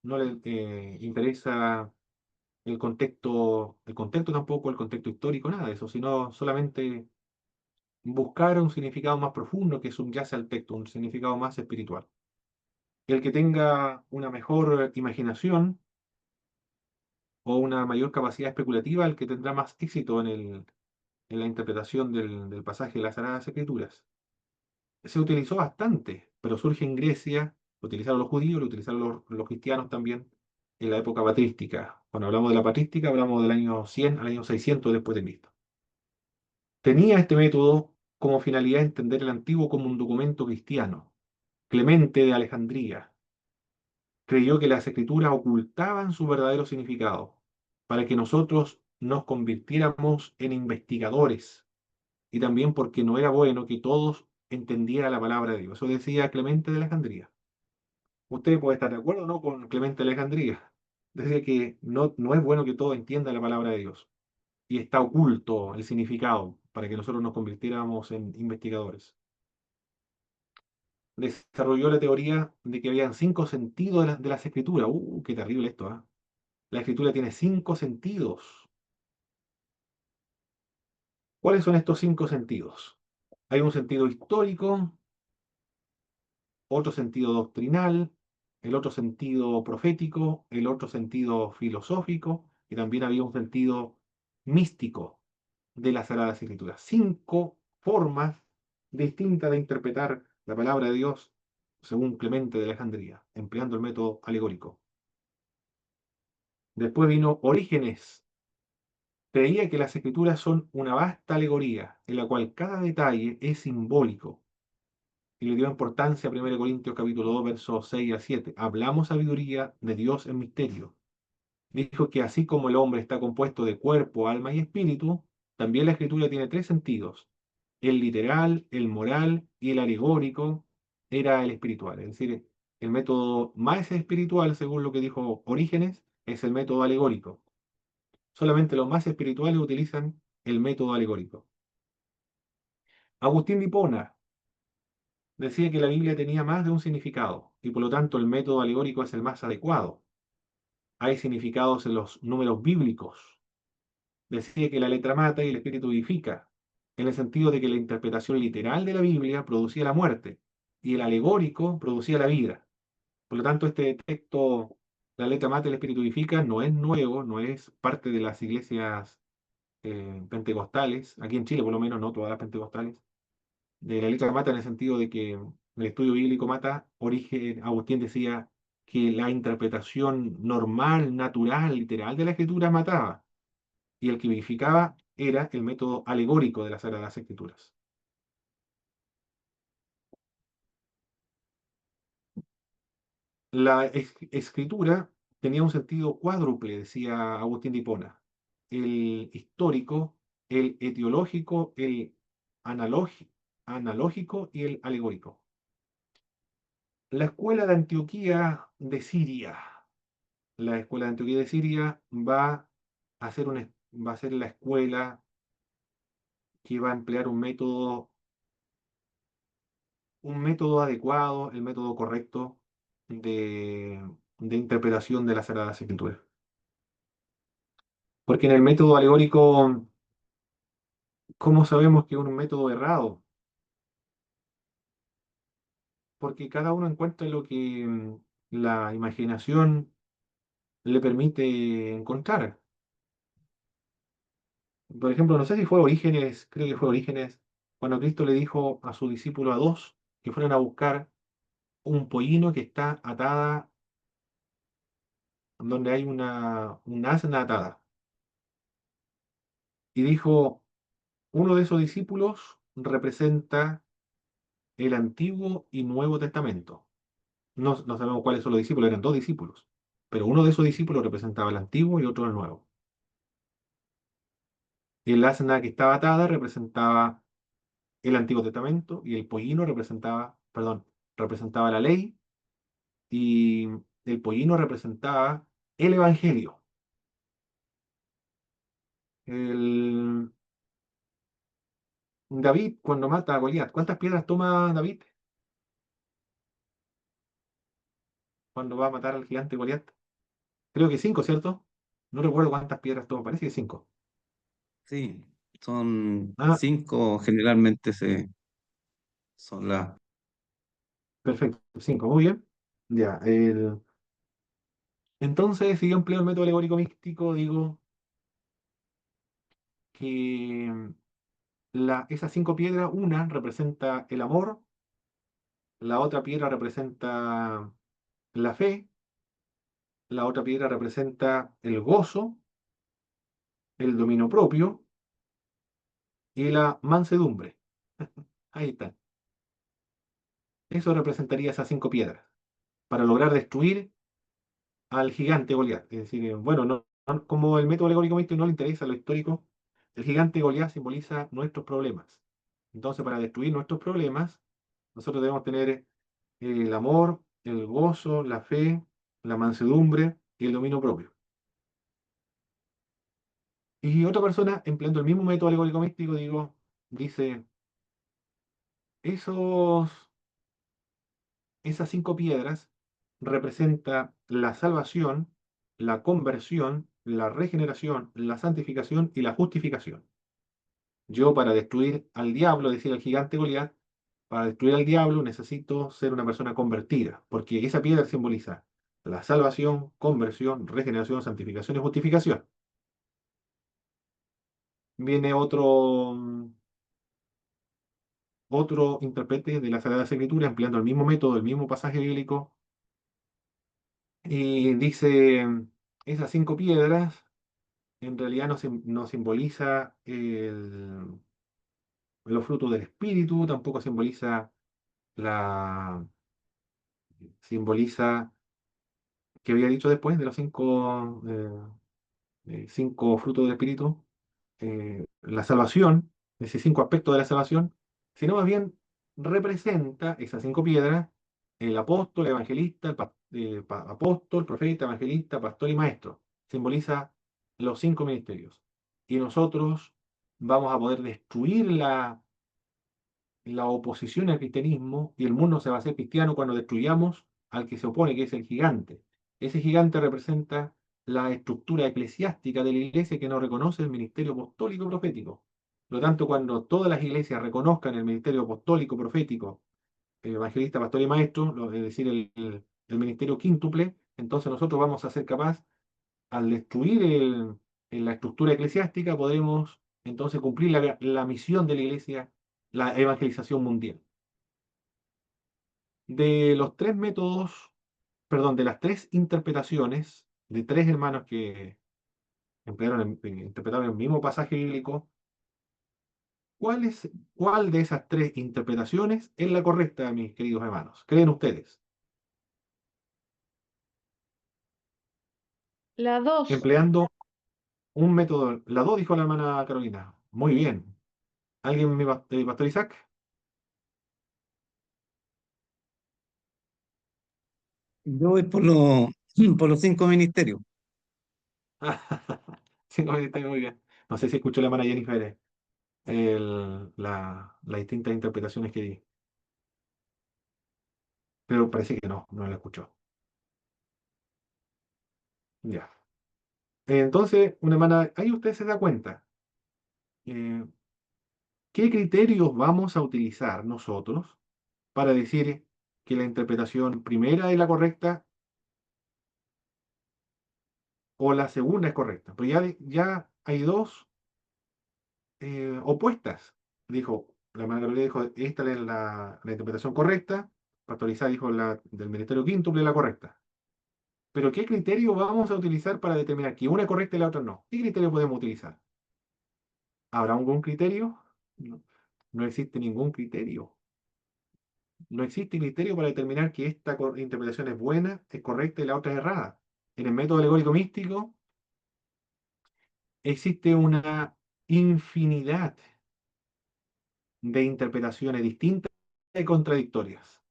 no le interesa el contexto tampoco, el contexto histórico, nada de eso, sino solamente buscar un significado más profundo que subyace al texto, un significado más espiritual. El que tenga una mejor imaginación o una mayor capacidad especulativa, el que tendrá más éxito en la interpretación del pasaje de las Sagradas Escrituras. Se utilizó bastante, pero surge en Grecia, lo utilizaron los judíos, lo utilizaron los cristianos también en la época patrística. Cuando hablamos de la patrística, hablamos del año 100 al año 600 después de Cristo. Tenía este método como finalidad entender el Antiguo como un documento cristiano. Clemente de Alejandría creyó que las escrituras ocultaban su verdadero significado para que nosotros nos convirtiéramos en investigadores y también porque no era bueno que todos entendieran la palabra de Dios. Eso decía Clemente de Alejandría. Usted puede estar de acuerdo o no con Clemente de Alejandría. Decía que no es bueno que todos entiendan la palabra de Dios y está oculto el significado para que nosotros nos convirtiéramos en investigadores. Desarrolló la teoría de que habían 5 sentidos de las escrituras. Qué terrible esto, ¿ah? La escritura tiene 5 sentidos. ¿Cuáles son estos 5 sentidos? Hay un sentido histórico, otro sentido doctrinal, el otro sentido profético, el otro sentido filosófico, y también había un sentido místico de las Sagradas Escrituras. 5 formas distintas de interpretar la palabra de Dios, según Clemente de Alejandría, empleando el método alegórico. Después vino Orígenes. Creía que las escrituras son una vasta alegoría, en la cual cada detalle es simbólico, y le dio importancia a 1 Corintios capítulo 2, versos 6 a 7. Hablamos sabiduría de Dios en misterio. Dijo que así como el hombre está compuesto de cuerpo, alma y espíritu, también la escritura tiene 3 sentidos. El literal, el moral y el alegórico era el espiritual. Es decir, el método más espiritual, según lo que dijo Orígenes, es el método alegórico. Solamente los más espirituales utilizan el método alegórico. Agustín de Hipona decía que la Biblia tenía más de un significado y por lo tanto el método alegórico es el más adecuado. Hay significados en los números bíblicos. Decía que la letra mata y el espíritu vivifica, en el sentido de que la interpretación literal de la Biblia producía la muerte y el alegórico producía la vida. Por lo tanto, este texto, la letra mata y el espíritu vivifica, no es nuevo, no es parte de las iglesias pentecostales, aquí en Chile por lo menos, no todas las pentecostales, de la letra mata en el sentido de que el estudio bíblico mata, Agustín decía que la interpretación normal, natural, literal de la escritura mataba y el que vivificaba era el método alegórico de las Sagradas Escrituras. La escritura tenía un sentido cuádruple, decía Agustín de Hipona: el histórico, el etiológico, el analógico y el alegórico. La escuela de Antioquía de Siria, la escuela de Antioquía de Siria va a ser la escuela que va a emplear un método adecuado, el método correcto de, de interpretación de las Sagradas Escrituras. Porque en el método alegórico, ¿cómo sabemos que es un método errado? Porque cada uno encuentra lo que la imaginación le permite encontrar. Por ejemplo, no sé si fue Orígenes, creo que fue Orígenes, cuando Cristo le dijo a su discípulo a dos que fueran a buscar un pollino que está atada, donde hay una asna atada. Y dijo, uno de esos discípulos representa el Antiguo y Nuevo Testamento. No sabemos cuáles son los discípulos, eran dos discípulos, pero uno de esos discípulos representaba el Antiguo y otro el Nuevo. Y el asna que estaba atada representaba el Antiguo Testamento y el pollino representaba la ley, y el pollino representaba el Evangelio. El David, cuando mata a Goliat, ¿cuántas piedras toma David cuando va a matar al gigante Goliat? Creo que cinco, ¿cierto? No recuerdo cuántas piedras toma, parece que cinco. Sí, son Ah, cinco, generalmente son las... perfecto, cinco, muy bien. Ya, entonces, si yo empleo el método alegórico místico, digo que esas cinco piedras, una representa el amor, la otra piedra representa la fe, la otra piedra representa el gozo, el dominio propio y la mansedumbre. Ahí está. Eso representaría esas cinco piedras para lograr destruir al gigante Goliat. Es decir, bueno, como el método alegórico místico no le interesa lo histórico, el gigante Goliat simboliza nuestros problemas. Entonces, para destruir nuestros problemas, nosotros debemos tener el amor, el gozo, la fe, la mansedumbre y el dominio propio. Y otra persona, empleando el mismo método alegórico místico, dice, esos, esas cinco piedras representan la salvación, la conversión, la regeneración, la santificación y la justificación. Yo, para destruir al diablo, decía el gigante Goliat, para destruir al diablo necesito ser una persona convertida, porque esa piedra simboliza la salvación, conversión, regeneración, santificación y justificación. Viene otro intérprete de la Sagrada Escritura empleando el mismo método, el mismo pasaje bíblico, y dice, esas cinco piedras en realidad no simboliza los frutos del Espíritu, tampoco la, simboliza, que había dicho después de los cinco frutos del Espíritu, la salvación, esos cinco aspectos de la salvación, sino más bien representa esas cinco piedras, el apóstol, el evangelista, apóstol, profeta, evangelista, pastor y maestro. Simboliza los cinco ministerios. Y nosotros vamos a poder destruir la oposición al cristianismo, y el mundo se va a hacer cristiano cuando destruyamos al que se opone, que es el gigante. Ese gigante representa la estructura eclesiástica de la iglesia, que no reconoce el ministerio apostólico profético. Por lo tanto, cuando todas las iglesias reconozcan el ministerio apostólico profético, evangelista, pastor y maestro, es decir, el ministerio quíntuple, entonces nosotros vamos a ser capaces, al destruir la estructura eclesiástica, podremos entonces cumplir la misión de la iglesia, la evangelización mundial. De los tres métodos, perdón, de las tres interpretaciones de tres hermanos interpretaron el mismo pasaje bíblico. ¿Cuál de esas tres interpretaciones es la correcta, mis queridos hermanos? ¿Creen ustedes? La 2. Empleando un método. La dos dijo la hermana Carolina. Muy bien. ¿Alguien, Pastor Isaac? Yo voy por los 5 ministerios. Sí, no, está muy bien. No sé si escuchó la hermana Jennifer las distintas interpretaciones que di, pero parece que no la escuchó. Ya. Entonces, una hermana, ahí usted se da cuenta. eh, ¿Qué criterios vamos a utilizar nosotros para decir que la interpretación primera es la correcta o la segunda es correcta? Pero ya hay dos opuestas. Dijo, la hermana Carolina dijo, esta es la interpretación correcta. Pastor Isaac dijo la del Ministerio Quíntuple es la correcta. Pero ¿qué criterio vamos a utilizar para determinar que una es correcta y la otra no? ¿Qué criterio podemos utilizar? ¿Habrá algún criterio? No, no existe ningún criterio. No existe criterio para determinar que esta interpretación es buena, es correcta y la otra es errada. En el método alegórico místico existe una infinidad de interpretaciones distintas y contradictorias.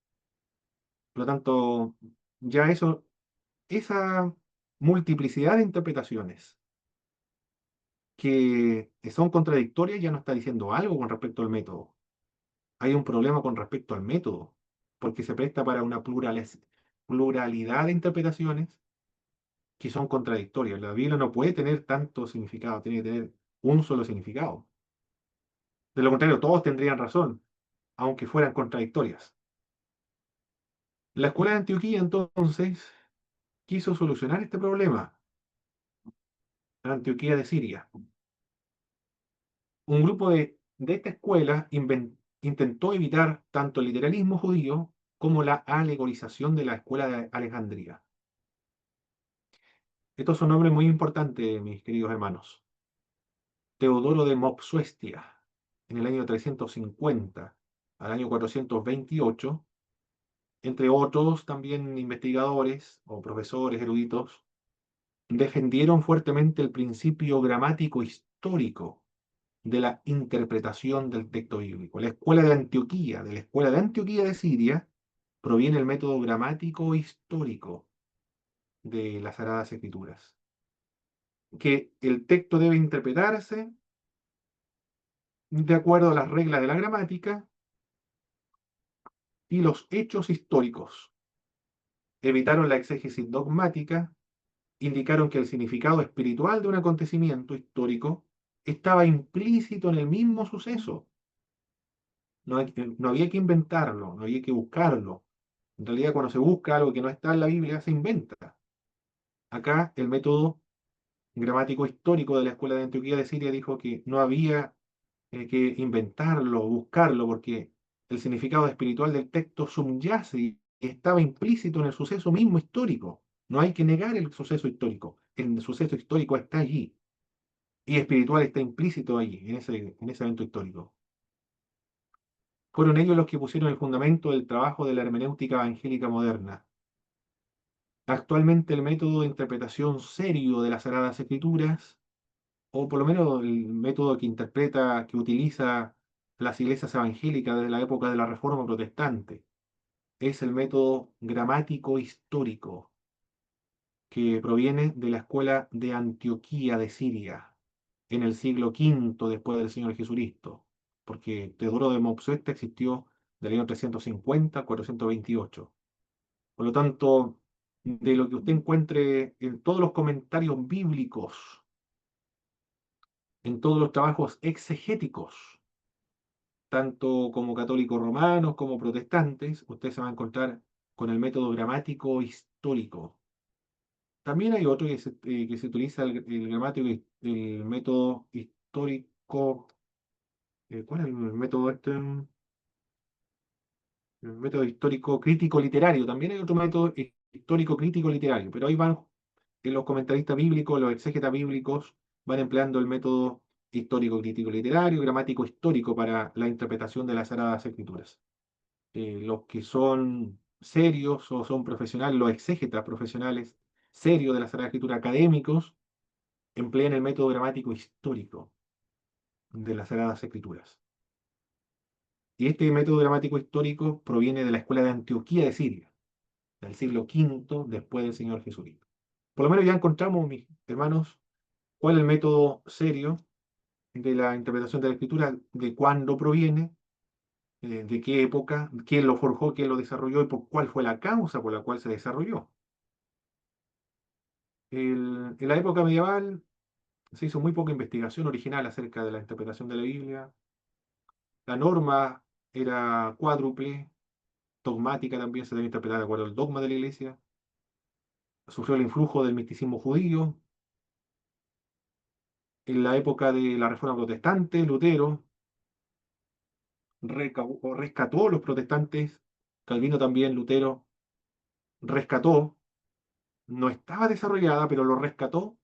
Por lo tanto, ya esa multiplicidad de interpretaciones que son contradictorias ya no está diciendo algo con respecto al método. Hay un problema con respecto al método, porque se presta para una pluralidad de interpretaciones que son contradictorias. La Biblia no puede tener tanto significado, tiene que tener un solo significado. De lo contrario, todos tendrían razón, aunque fueran contradictorias. La escuela de Antioquía entonces quiso solucionar este problema. La Antioquía de Siria. Un grupo de esta escuela intentó evitar tanto el literalismo judío como la alegorización de la escuela de Alejandría. Estos son nombres muy importantes, mis queridos hermanos. Teodoro de Mopsuestia, en el año 350 al año 428, entre otros también investigadores o profesores eruditos, defendieron fuertemente el principio gramático histórico de la interpretación del texto bíblico. La escuela de Antioquía, de la escuela de Antioquía de Siria, proviene el método gramático histórico de las Sagradas Escrituras, que el texto debe interpretarse de acuerdo a las reglas de la gramática y los hechos históricos. Evitaron la exégesis dogmática, indicaron que el significado espiritual de un acontecimiento histórico estaba implícito en el mismo suceso. No había que inventarlo, no había que buscarlo. En realidad, cuando se busca algo que no está en la Biblia, se inventa. Acá, el método gramático histórico de la Escuela de Antioquía de Siria dijo que no había que inventarlo, buscarlo, porque el significado espiritual del texto subyace y estaba implícito en el suceso mismo histórico. No hay que negar el suceso histórico. El suceso histórico está allí. Y espiritual está implícito allí, en ese evento histórico. Fueron ellos los que pusieron el fundamento del trabajo de la hermenéutica evangélica moderna. Actualmente el método de interpretación serio de las Sagradas Escrituras, o por lo menos el método que interpreta, que utiliza las iglesias evangélicas desde la época de la Reforma Protestante, es el método gramático histórico que proviene de la escuela de Antioquía de Siria en el siglo V después del Señor Jesucristo, porque Teodoro de Mopsuesta existió del año 350 al 428. Por lo tanto, de lo que usted encuentre en todos los comentarios bíblicos, en todos los trabajos exegéticos, tanto como católicos romanos como protestantes, usted se va a encontrar con el método gramático histórico. También hay otro que se utiliza el gramático, el método histórico. ¿Cuál es el método este? El método histórico crítico literario. También hay otro método histórico crítico literario, pero ahí van los comentaristas bíblicos, los exégetas bíblicos, van empleando el método histórico crítico literario, gramático histórico para la interpretación de las Sagradas Escrituras. Los que son serios o son profesionales, los exégetas profesionales serios de la Sagrada Escritura académicos, emplean el método gramático histórico de las Sagradas Escrituras. Y este método gramático histórico proviene de la escuela de Antioquía de Siria, del siglo V después del Señor Jesucristo. Por lo menos ya encontramos, mis hermanos, cuál es el método serio de la interpretación de la Escritura, de cuándo proviene, de qué época, quién lo forjó, quién lo desarrolló y por cuál fue la causa por la cual se desarrolló. En la época medieval se hizo muy poca investigación original acerca de la interpretación de la Biblia. La norma era cuádruple, dogmática también se debe interpretar de acuerdo al dogma de la Iglesia. Sufrió el influjo del misticismo judío. En la época de la Reforma Protestante, Lutero rescató a los protestantes. Calvino también, Lutero, rescató. No estaba desarrollada, pero lo rescató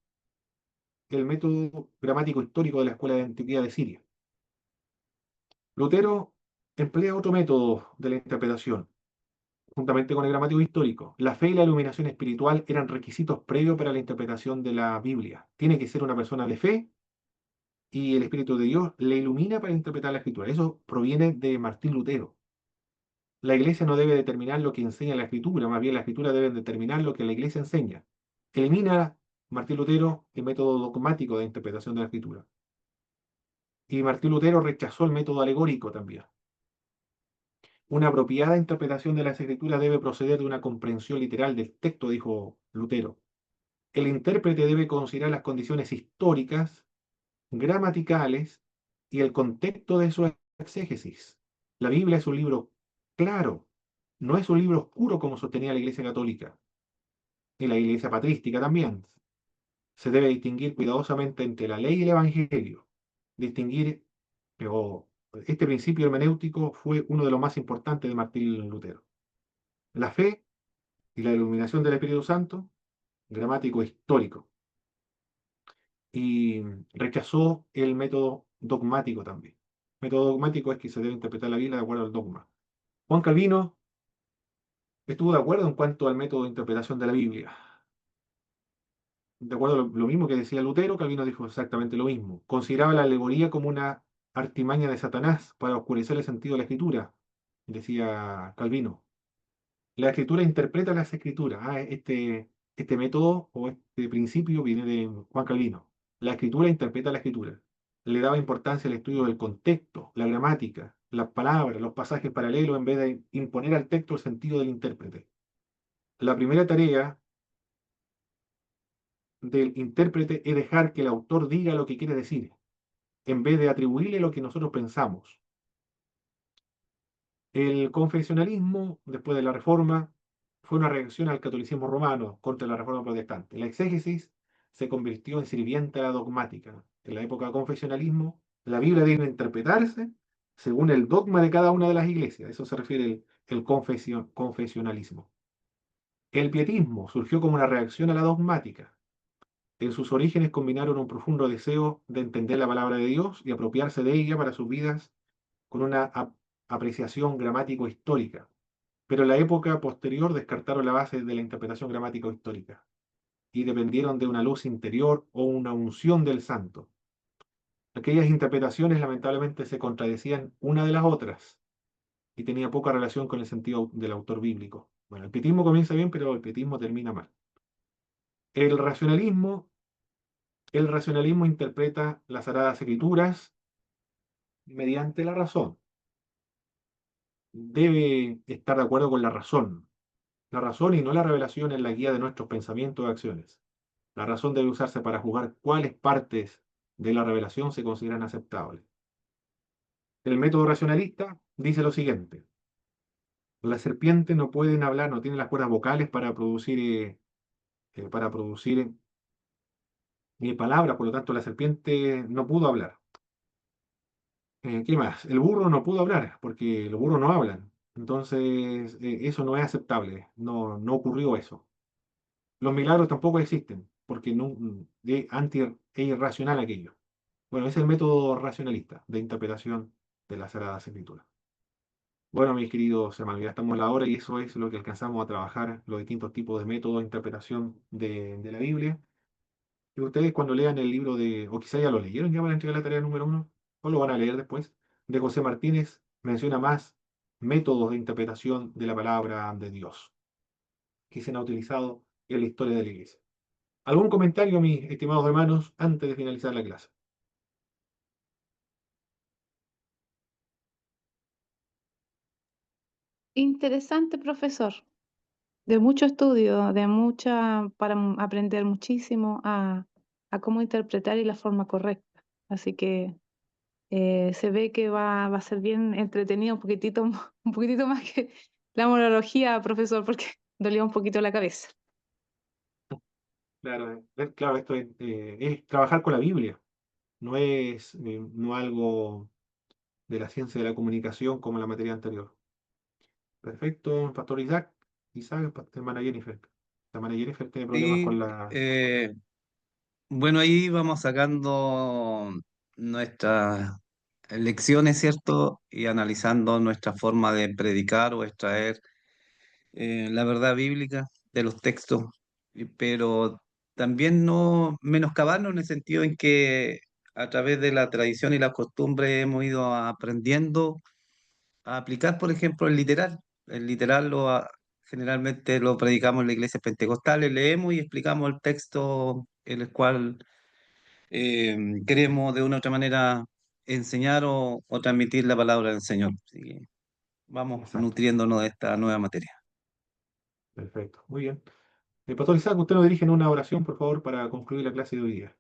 el método gramático histórico de la Escuela de Antioquía de Siria. Lutero emplea otro método de la interpretación, juntamente con el gramático histórico. La fe y la iluminación espiritual eran requisitos previos para la interpretación de la Biblia. Tiene que ser una persona de fe y el Espíritu de Dios le ilumina para interpretar la Escritura. Eso proviene de Martín Lutero. La Iglesia no debe determinar lo que enseña la Escritura, más bien la Escritura debe determinar lo que la Iglesia enseña. Elimina Martín Lutero el método dogmático de interpretación de la Escritura. Y Martín Lutero rechazó el método alegórico también. Una apropiada interpretación de las Escrituras debe proceder de una comprensión literal del texto, dijo Lutero. El intérprete debe considerar las condiciones históricas, gramaticales y el contexto de su exégesis. La Biblia es un libro claro, no es un libro oscuro como sostenía la Iglesia Católica y la Iglesia Patrística también. Se debe distinguir cuidadosamente entre la ley y el Evangelio. Distinguir, pero este principio hermenéutico fue uno de los más importantes de Martín Lutero. La fe y la iluminación del Espíritu Santo, gramático histórico. Y rechazó el método dogmático también. El método dogmático es que se debe interpretar la Biblia de acuerdo al dogma. Juan Calvino estuvo de acuerdo en cuanto al método de interpretación de la Biblia. De acuerdo a lo mismo que decía Lutero, Calvino dijo exactamente lo mismo. Consideraba la alegoría como una artimaña de Satanás para oscurecer el sentido de la escritura, decía Calvino. La escritura interpreta las escrituras. Este método o este principio viene de Juan Calvino. La escritura interpreta la escritura. Le daba importancia al estudio del contexto, la gramática, las palabras, los pasajes paralelos, en vez de imponer al texto el sentido del intérprete. La primera tarea del intérprete es dejar que el autor diga lo que quiere decir, en vez de atribuirle lo que nosotros pensamos. El confesionalismo, después de la Reforma, fue una reacción al catolicismo romano contra la Reforma protestante. La exégesis se convirtió en sirvienta a la dogmática. En la época del confesionalismo, la Biblia debe interpretarse según el dogma de cada una de las iglesias. Eso se refiere el confesionalismo. El pietismo surgió como una reacción a la dogmática. En sus orígenes combinaron un profundo deseo de entender la palabra de Dios y apropiarse de ella para sus vidas con una apreciación gramático-histórica. Pero en la época posterior descartaron la base de la interpretación gramático-histórica y dependieron de una luz interior o una unción del santo. Aquellas interpretaciones lamentablemente se contradecían una de las otras y tenía poca relación con el sentido del autor bíblico. Bueno, el pietismo comienza bien, pero el pietismo termina mal. El racionalismo, el racionalismo interpreta las Sagradas Escrituras mediante la razón. Debe estar de acuerdo con la razón. La razón y no la revelación es la guía de nuestros pensamientos y acciones. La razón debe usarse para juzgar cuáles partes de la revelación se consideran aceptables. El método racionalista dice lo siguiente: las serpientes no pueden hablar, no tienen las cuerdas vocales para producir palabras, por lo tanto la serpiente no pudo hablar. ¿Qué más? El burro no pudo hablar, porque los burros no hablan. Entonces, eso no es aceptable, no ocurrió eso. Los milagros tampoco existen. porque no, es irracional aquello. Bueno, ese es el método racionalista de interpretación de las Sagradas Escrituras. Bueno, mis queridos hermanos, ya estamos a la hora y eso es lo que alcanzamos a trabajar, los distintos tipos de métodos de interpretación de la Biblia. Y ustedes cuando lean el libro de, o quizá ya lo leyeron ya para entregar la tarea número 1, o lo van a leer después, de José Martínez, menciona más métodos de interpretación de la palabra de Dios que se han utilizado en la historia de la Iglesia. ¿Algún comentario, mis estimados hermanos, antes de finalizar la clase? Interesante, profesor. De mucho estudio, para aprender muchísimo a cómo interpretar y la forma correcta. Así que se ve que va a ser bien entretenido, un poquitito más que la monología, profesor, porque dolía un poquito la cabeza. Claro, claro, esto es trabajar con la Biblia, no algo de la ciencia de la comunicación como la materia anterior. Perfecto, Pastor Isaac, hermana Jennifer. La hermana Jennifer tiene problemas con Y la... bueno, ahí vamos sacando nuestras lecciones, ¿cierto? Y analizando nuestra forma de predicar o extraer la verdad bíblica de los textos, pero también no menoscabarnos en el sentido en que a través de la tradición y la costumbre hemos ido aprendiendo a aplicar, por ejemplo, el literal. El literal generalmente lo predicamos en la iglesia pentecostal, leemos y explicamos el texto en el cual queremos de una u otra manera enseñar o transmitir la palabra del Señor. Así que vamos Exacto, nutriéndonos de esta nueva materia. perfecto, muy bien. Pastor Isaac, usted nos dirige en una oración, por favor, para concluir la clase de hoy día.